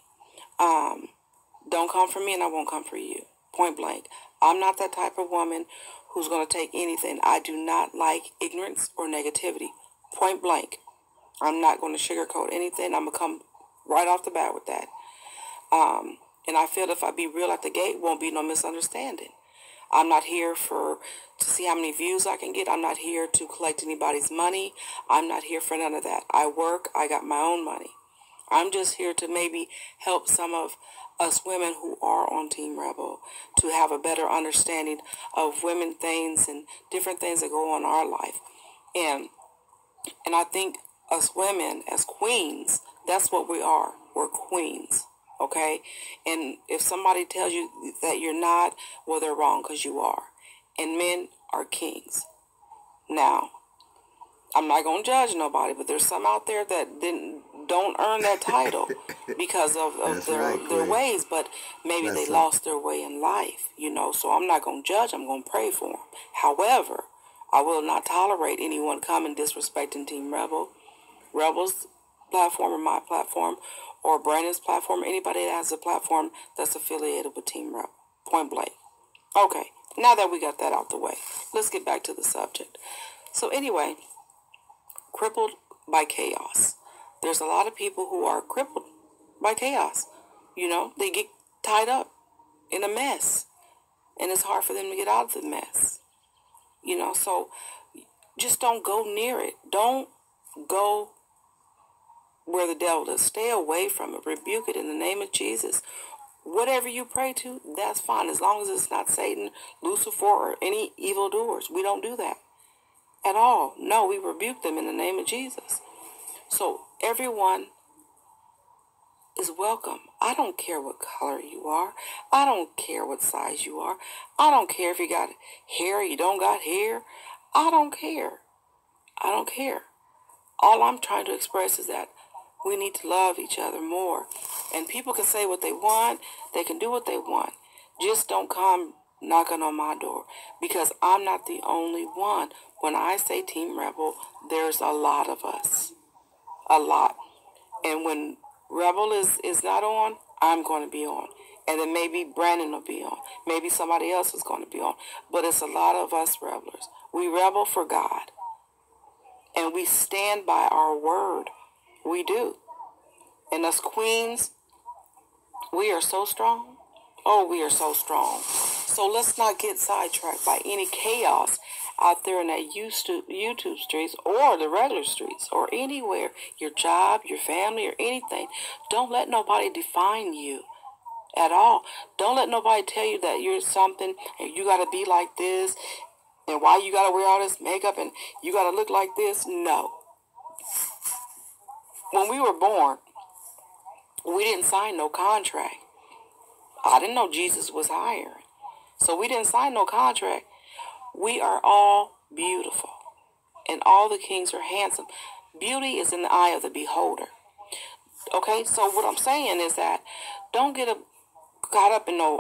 Don't come for me and I won't come for you. Point blank. I'm not that type of woman who's going to take anything. I do not like ignorance or negativity. Point blank. I'm not going to sugarcoat anything. I'm going to come right off the bat with that. And I feel if I be real at the gate, won't be no misunderstanding. I'm not here to see how many views I can get. I'm not here to collect anybody's money. I'm not here for none of that. I work. I got my own money. I'm just here to maybe help some of us women who are on Team Rebel to have a better understanding of women things and different things that go on in our life. And I think us women as queens, that's what we are. We're queens. Okay? And if somebody tells you that you're not, well, they're wrong because you are. And men are kings. Now, I'm not going to judge nobody, but there's some out there that don't earn that title because of their ways, but maybe they lost their way in life, you know. So I'm not going to judge. I'm going to pray for them. However, I will not tolerate anyone coming disrespecting Team Rebel, Rebel's platform or my platform, or Brandon's platform, anybody that has a platform that's affiliated with Team Rebel. Point blank. Okay, now that we got that out the way, let's get back to the subject. So anyway, crippled by chaos. There's a lot of people who are crippled by chaos. You know, they get tied up in a mess, and it's hard for them to get out of the mess. You know, so just don't go near it. Don't go where the devil is. Stay away from it. Rebuke it in the name of Jesus. Whatever you pray to, that's fine, as long as it's not Satan, Lucifer, or any evildoers. We don't do that at all. No, we rebuke them in the name of Jesus. So everyone is welcome. I don't care what color you are. I don't care what size you are. I don't care if you got hair or you don't got hair. I don't care. I don't care. All I'm trying to express is that we need to love each other more. And people can say what they want. They can do what they want. Just don't come knocking on my door, because I'm not the only one. When I say Team Rebel, there's a lot of us. A lot. And when Rebel is not on, I'm going to be on. And then maybe Brandon will be on. Maybe somebody else is going to be on. But it's a lot of us rebels. We rebel for God. And we stand by our word. We do. And us queens, we are so strong. Oh, we are so strong. So let's not get sidetracked by any chaos out there in that YouTube streets or the regular streets or anywhere, your job, your family, or anything. Don't let nobody define you at all. Don't let nobody tell you that you're something and you got to be like this and why you got to wear all this makeup and you got to look like this. No. When we were born, we didn't sign no contract. I didn't know Jesus was hiring. So we didn't sign no contract. We are all beautiful. And all the kings are handsome. Beauty is in the eye of the beholder. Okay, so what I'm saying is that don't get caught up in no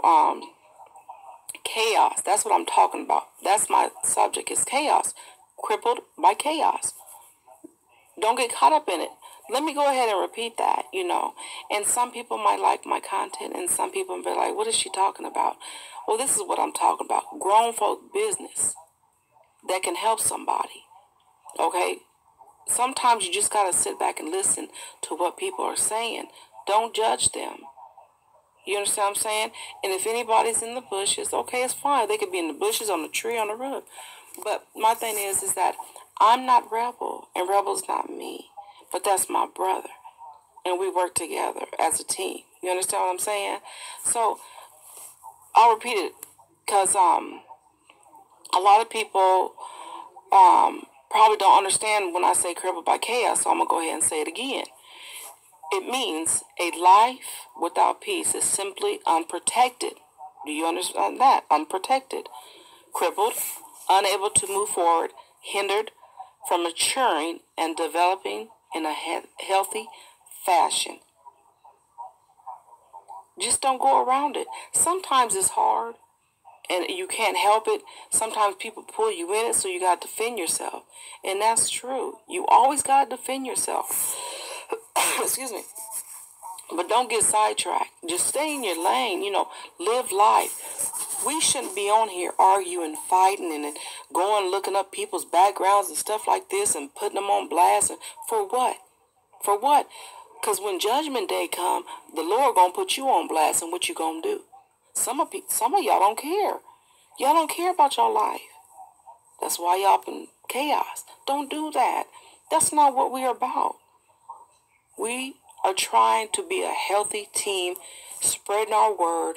Chaos. That's what I'm talking about. That's my subject, is chaos. Crippled by chaos. Don't get caught up in it. Let me go ahead and repeat that, you know. And some people might like my content, and some people will be like, what is she talking about? Well, this is what I'm talking about. Grown folk business that can help somebody, okay? Sometimes you just got to sit back and listen to what people are saying. Don't judge them. You understand what I'm saying? And if anybody's in the bushes, okay, it's fine. They could be in the bushes, on the tree, on the roof. But my thing is that I'm not Rebel, and Rebel's not me. But that's my brother. And we work together as a team. You understand what I'm saying? So I'll repeat it, because a lot of people probably don't understand when I say crippled by chaos, so I'm going to go ahead and say it again. It means a life without peace is simply unprotected. Do you understand that? Unprotected. Crippled, unable to move forward, hindered from maturing and developing in a healthy fashion. Just don't go around it. Sometimes it's hard and you can't help it. Sometimes people pull you in it, so you got to defend yourself. And that's true. You always got to defend yourself. Excuse me. But don't get sidetracked. Just stay in your lane, you know, live life. We shouldn't be on here arguing, fighting, and going looking up people's backgrounds and stuff like this and putting them on blast. And for what? For what? Because when Judgment Day come, the Lord gonna put you on blast, and what you gonna do? Some of y'all don't care. Y'all don't care about your life. That's why y'all up in chaos. Don't do that. That's not what we're about. We are trying to be a healthy team, spreading our word.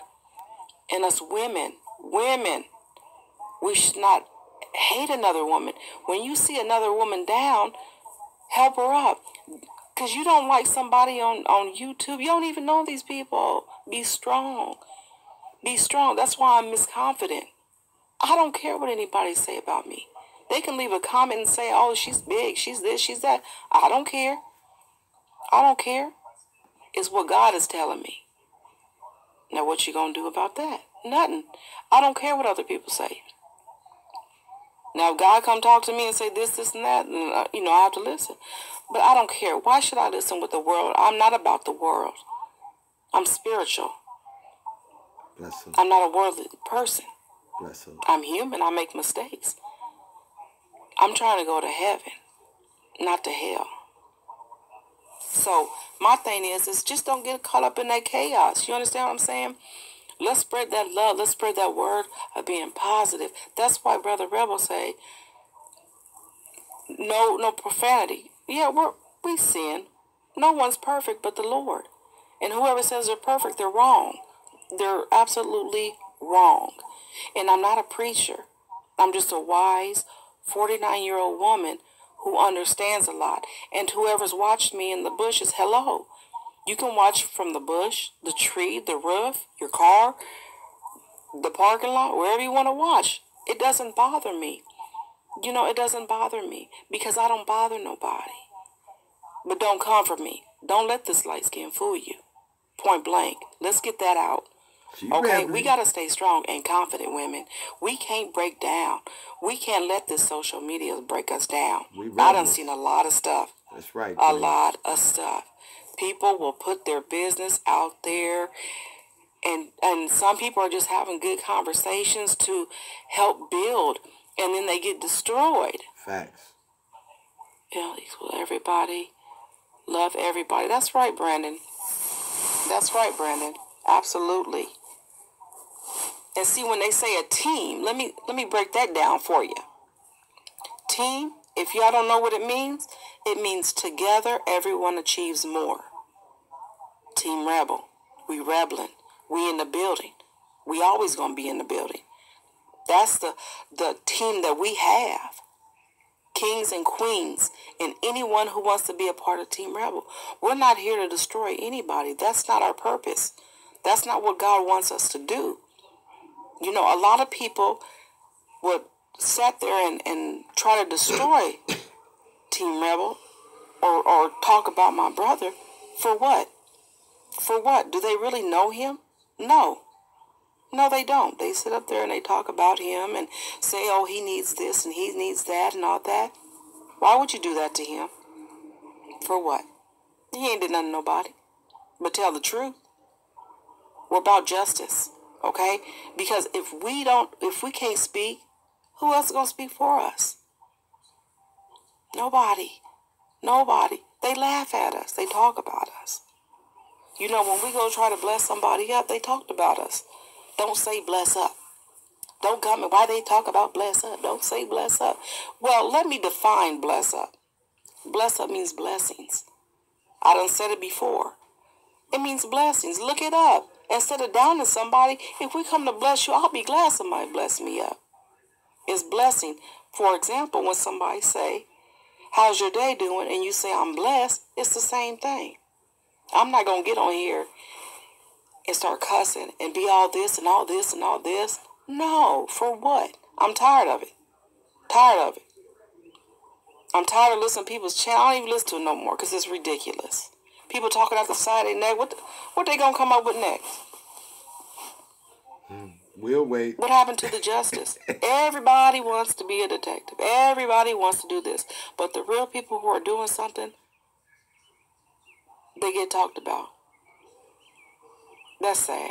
And us women, we should not hate another woman. When you see another woman down, help her up. Because you don't like somebody on YouTube. You don't even know these people. Be strong. Be strong. That's why I'm misconfident. I don't care what anybody say about me. They can leave a comment and say, oh, she's big, she's this, she's that. I don't care. I don't care. It's what God is telling me. Now, what you gonna do about that? Nothing. I don't care what other people say. Now, if God come talk to me and say this, and that, and, you know, I have to listen. But I don't care. Why should I listen with the world? I'm not about the world. I'm spiritual. Bless him. I'm not a worldly person. Bless him. I'm human. I make mistakes. I'm trying to go to heaven, not to hell. So my thing is just don't get caught up in that chaos. You understand what I'm saying? Let's spread that love. Let's spread that word of being positive. That's why Brother Rebel say, no profanity. Yeah, we sin. No one's perfect but the Lord. And whoever says they're perfect, they're wrong. They're absolutely wrong. And I'm not a preacher. I'm just a wise 49-year-old woman who understands a lot. And whoever's watched me in the bushes, hello. You can watch from the bush, the tree, the roof, your car, the parking lot, wherever you want to watch. It doesn't bother me. You know, it doesn't bother me because I don't bother nobody. But don't come for me. Don't let this light skin fool you. Point blank. Let's get that out. Okay, we got to stay strong and confident, women. We can't break down. We can't let this social media break us down. I done seen a lot of stuff. That's right. A lot of stuff. People will put their business out there, and some people are just having good conversations to help build, and then they get destroyed. Facts. Yeah, equal everybody. Love everybody. That's right, Brandon. That's right, Brandon. Absolutely. And see, when they say a team, let me break that down for you. Team, if y'all don't know what it means together everyone achieves more. Team Rebel. We rebelling. We in the building. We always gonna be in the building. That's the team that we have. Kings and queens and anyone who wants to be a part of Team Rebel. We're not here to destroy anybody. That's not our purpose. That's not what God wants us to do. You know, a lot of people would sit there and try to destroy Team Rebel or talk about my brother. For what? For what? Do they really know him? No. No, they don't. They sit up there and they talk about him and say, oh, he needs this and he needs that and all that. Why would you do that to him? For what? He ain't did nothing to nobody. But tell the truth. We're about justice, okay? Because if we can't speak, who else is going to speak for us? Nobody. Nobody. They laugh at us. They talk about us. You know, when we go try to bless somebody up, they talked about us. Don't say bless up. Don't comment. Why they talk about bless up? Don't say bless up. Well, let me define bless up. Bless up means blessings. I done said it before. It means blessings. Look it up. Instead of downing somebody, if we come to bless you, I'll be glad somebody bless me up. It's blessing. For example, when somebody say, how's your day doing? And you say, I'm blessed. It's the same thing. I'm not going to get on here and start cussing and be all this and all this and all this. No, for what? I'm tired of it. Tired of it. I'm tired of listening to people's channel. I don't even listen to it no more because it's ridiculous. People talking out the side of their neck. What they going to come up with next? We'll wait. What happened to the justice? Everybody wants to be a detective. Everybody wants to do this. But the real people who are doing something, they get talked about. That's sad.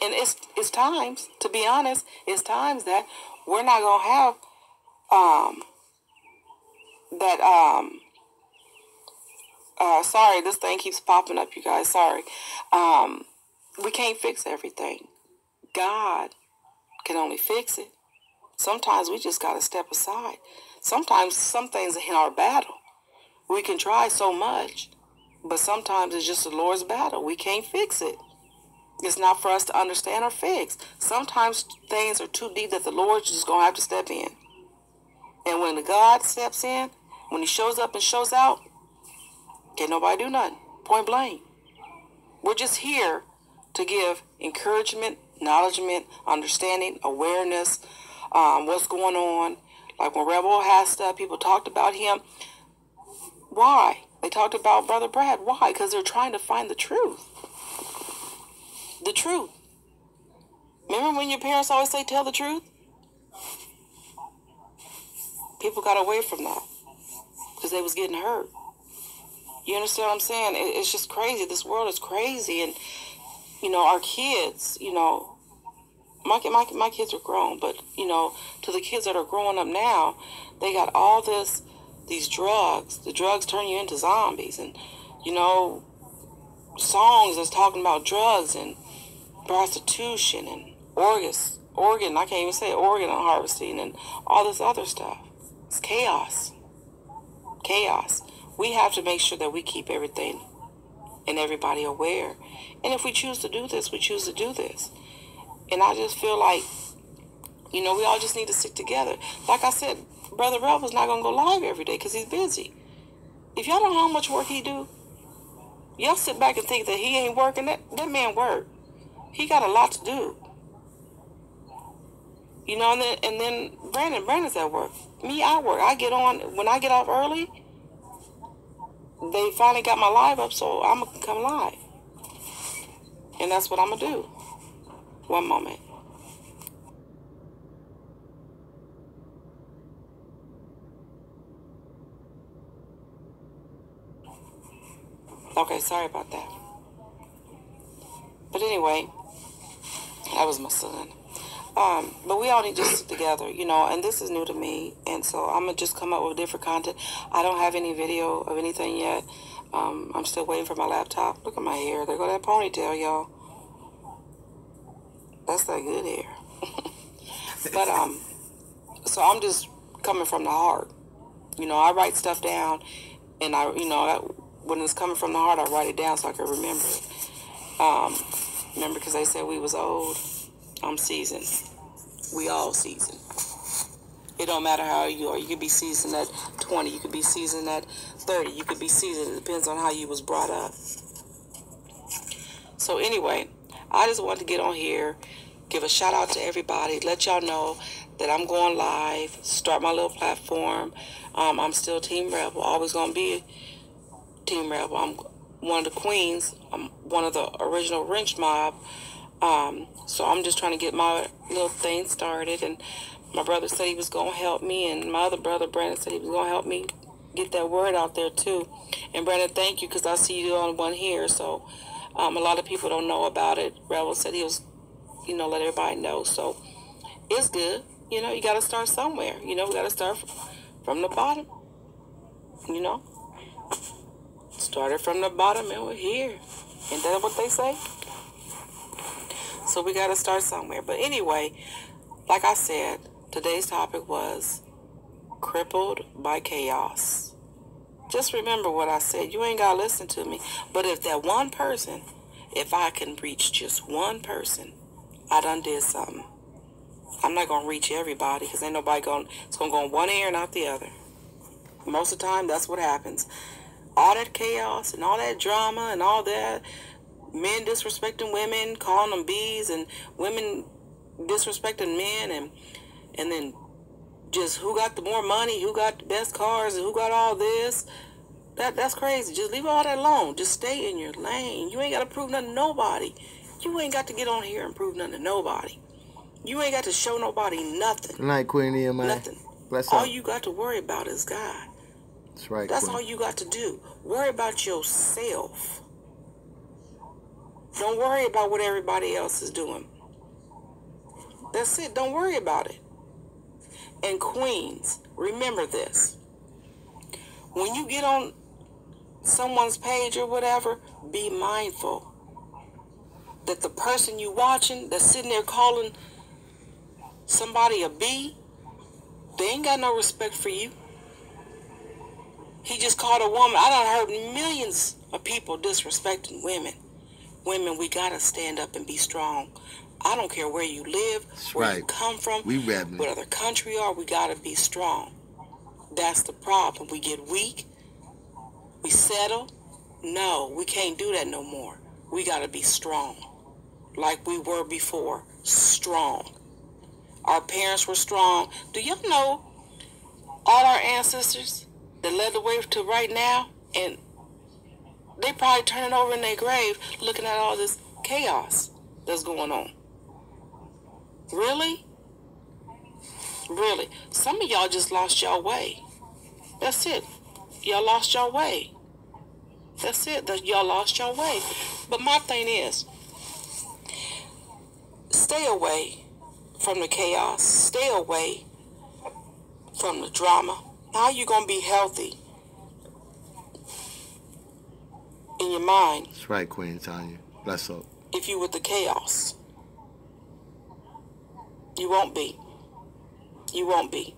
And it's times, to be honest, it's times that we're not going to have sorry, this thing keeps popping up, you guys. Sorry. We can't fix everything. God can only fix it. Sometimes we just got to step aside. Sometimes some things are in our battle. We can try so much, but sometimes it's just the Lord's battle. We can't fix it. It's not for us to understand or fix. Sometimes things are too deep that the Lord's just going to have to step in. And when the God steps in, when he shows up and shows out, can't nobody do nothing. Point blank. We're just here to give encouragement, acknowledgement, understanding, awareness, what's going on. Like when Rebel has stuff, people talked about him. Why? They talked about Brother Brad. Why? Because they're trying to find the truth. The truth. Remember when your parents always say, tell the truth? People got away from that because they was getting hurt. You understand what I'm saying? It's just crazy. This world is crazy. And, you know, our kids, you know, my kids are grown, but, you know, to the kids that are growing up now, they got all these drugs. The drugs turn you into zombies. And, you know, songs that's talking about drugs and prostitution and organ, I can't even say organ harvesting and all this other stuff. It's chaos. Chaos. We have to make sure that we keep everything and everybody aware. And if we choose to do this, we choose to do this. And I just feel like, you know, we all just need to stick together. Like I said, Brother Ralph is not going to go live every day because he's busy. If y'all don't know how much work he do, y'all sit back and think that he ain't working. That man work. He got a lot to do. You know, and then Brandon's at work. Me, I work. I get on, when I get off early, they finally got my live up, so I'm going to come live. And that's what I'm going to do. One moment. Okay, sorry about that. But anyway, that was my son. But we all need to stick together, you know, and this is new to me. And so I'm going to just come up with different content. I don't have any video of anything yet. I'm still waiting for my laptop. Look at my hair. There go that ponytail, y'all. That's that good hair. But, so I'm just coming from the heart. You know, I write stuff down, and when it's coming from the heart, I write it down so I can remember it. Remember, because they said we was old. I'm seasoned. We all seasoned. It don't matter how you are. You could be seasoned at 20. You could be seasoned at 30. You could be seasoned. It depends on how you was brought up. So anyway, I just wanted to get on here, give a shout out to everybody, let y'all know that I'm going live, start my little platform. I'm still Team Rebel. Always going to be Team Rebel. I'm one of the queens. I'm one of the original Wrench Mob. So I'm just trying to get my little thing started. And my brother said he was going to help me. And my other brother, Brandon, said he was going to help me get that word out there, too. And, Brandon, thank you, because I see you on one here. So a lot of people don't know about it. Rebel said he was, let everybody know. So it's good. You got to start somewhere. We got to start from the bottom. Started from the bottom and we're here. Ain't that what they say? So we got to start somewhere. But anyway, like I said, today's topic was crippled by chaos. Just remember what I said. You ain't got to listen to me. But if that one person, if I can reach just one person, I done did something. I'm not going to reach everybody because ain't nobody going to, it's going to go in one ear and out the other. Most of the time, that's what happens. All that chaos and all that drama and all that, men disrespecting women, calling them bees, and women disrespecting men, and then just who got the more money, who got the best cars, and who got all this. That's crazy. Just leave all that alone. Just stay in your lane. You ain't got to prove nothing to nobody. You ain't got to get on here and prove nothing to nobody. You ain't got to show nobody nothing. Good night, Queen EMI. Nothing. Bless all up. You got to worry about is God. That's right, That's Queen. all you got to do. Worry about yourself. Don't worry about what everybody else is doing. That's it. Don't worry about it. And queens, remember this. When you get on someone's page or whatever, be mindful that the person you watching that's sitting there calling somebody a B, they ain't got no respect for you. He just called a woman. I done heard millions of people disrespecting women. Women, we gotta stand up and be strong. I don't care where you live, That's where right. you come from, what other country you are, we gotta be strong. That's the problem. We get weak, we settle. No, we can't do that no more. We gotta be strong, like we were before. Strong. Our parents were strong. Do y'all know all our ancestors that led the way to right now, and they probably turning over in their grave looking at all this chaos that's going on. Really? Really? Some of y'all just lost your way. That's it. Y'all lost your way. That's it. Y'all lost your way. But my thing is, stay away from the chaos. Stay away from the drama. How you going to be healthy in your mind? That's right, Queen Tanya. Bless up. If you with the chaos. You won't be. You won't be.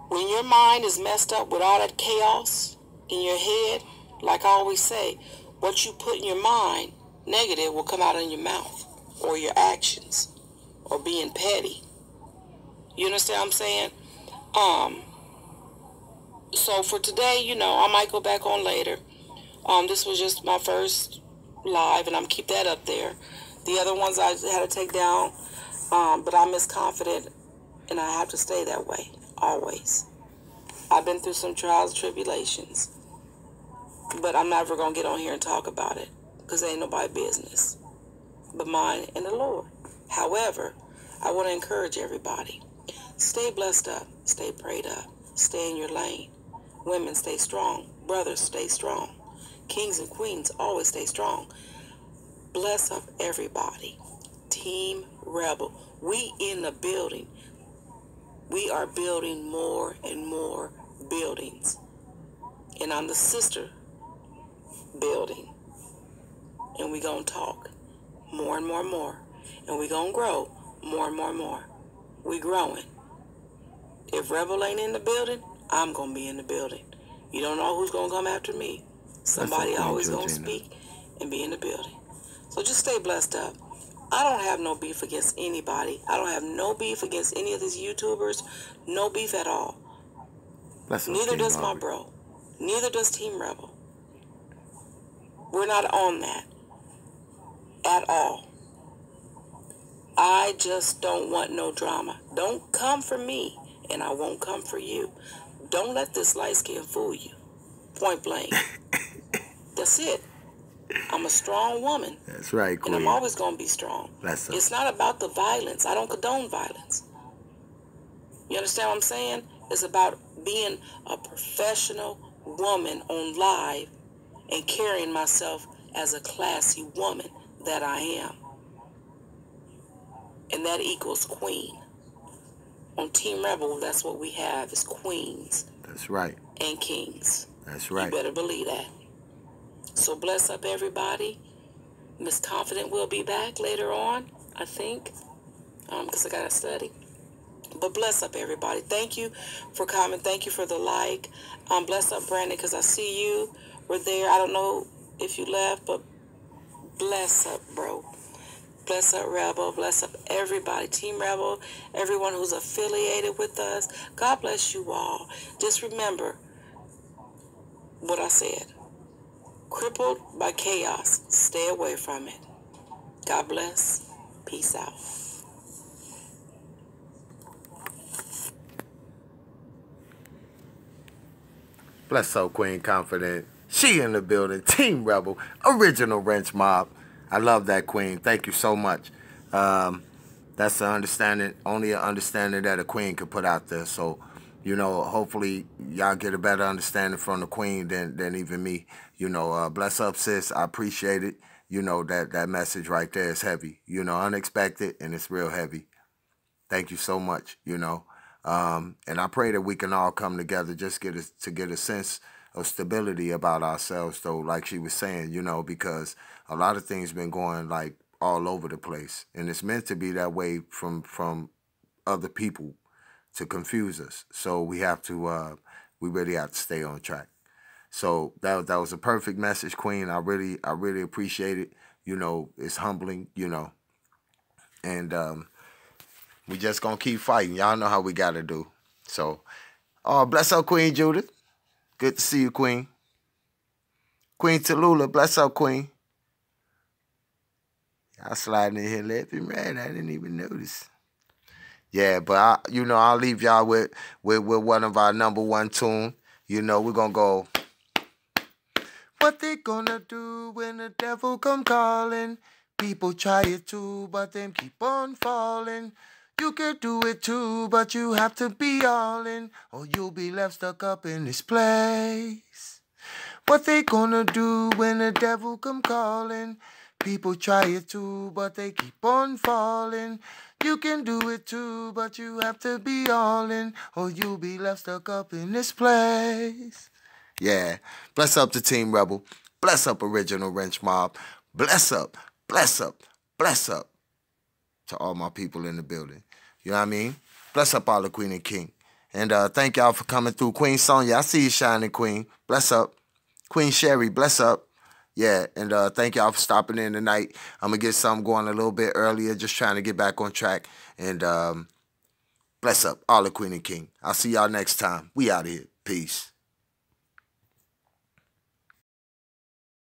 When your mind is messed up with all that chaos in your head, like I always say, what you put in your mind, negative, will come out in your mouth, or your actions, or being petty. You understand what I'm saying? So for today, I might go back on later. This was just my first live, and I'm keep that up there. The other ones I had to take down, but I'm as confident, and I have to stay that way, always. I've been through some trials and tribulations, but I'm never going to get on here and talk about it, because it ain't nobody's business but mine and the Lord. However, I want to encourage everybody. Stay blessed up. Stay prayed up. Stay in your lane. Women, stay strong. Brothers, stay strong. Kings and queens, always stay strong. Bless up everybody. Team Rebel. We in the building. We are building more and more buildings. And I'm the sister building. And we gonna talk more and more and more. And we gonna grow more and more and more. We growing. If Rebel ain't in the building, I'm gonna be in the building. You don't know who's gonna come after me. Somebody always gonna speak and be in the building. So just stay blessed up. I don't have no beef against anybody. I don't have no beef against any of these YouTubers. No beef at all. Neither does my bro. Neither does Team Rebel. We're not on that at all. I just don't want no drama. Don't come for me, and I won't come for you. Don't let this light skin fool you. Point blank. That's it. I'm a strong woman. That's right, Queen. And I'm always going to be strong. That's It's not about the violence. I don't condone violence. You understand what I'm saying? It's about being a professional woman on live and carrying myself as a classy woman that I am. And that equals queen. On Team Rebel, that's what we have, is queens. That's right. And kings. That's right. You better believe that. So bless up everybody. Miss Confident will be back later on, I think, because I got to study. But bless up everybody. Thank you for coming. Thank you for the like. Bless up Brandon, because I see you were there. I don't know if you left, but bless up, bro. Bless up Rebel. Bless up everybody. Team Rebel. Everyone who's affiliated with us. God bless you all. Just remember what I said. Crippled by chaos. Stay away from it. God bless. Peace out. Bless up, Queen Confident. She in the building. Team Rebel. Original Wrench Mob. I love that, Queen. Thank you so much. That's the understanding, only an understanding that a queen could put out there. So, you know, hopefully y'all get a better understanding from the queen than even me. You know, bless up, sis. I appreciate it. You know, that message right there is heavy. You know, unexpected, and it's real heavy. Thank you so much, you know. And I pray that we can all come together just get a sense of stability about ourselves, though, like she was saying, you know, because a lot of things been going, like, all over the place. And it's meant to be that way from other people to confuse us. So we have to, we really have to stay on track. So that was a perfect message, Queen. I really appreciate it. You know, it's humbling, you know. And we just gonna keep fighting. Y'all know how we gotta do. So, bless up, Queen Judith. Good to see you, Queen. Queen Tallulah, bless up, Queen. Y'all sliding in here left and right. I didn't even notice. Yeah, but I'll leave y'all with one of our #1 tune. You know, we're gonna go. What they gonna do when the devil come calling? People try it too, but them keep on falling. You can do it too, but you have to be all in, or you'll be left stuck up in this place. What they gonna do when the devil come calling? People try it too, but they keep on falling. You can do it too, but you have to be all in, or you'll be left stuck up in this place. Yeah. Bless up to Team Rebel. Bless up Original Wrench Mob. Bless up, bless up, bless up to all my people in the building. You know what I mean? Bless up all the Queen and King. And thank y'all for coming through. Queen Sonya, I see you shining, Queen. Bless up. Queen Sherry, bless up. Yeah, and thank y'all for stopping in tonight. I'm going to get something going a little bit earlier, just trying to get back on track. And bless up all the Queen and King. I'll see y'all next time. We out of here. Peace.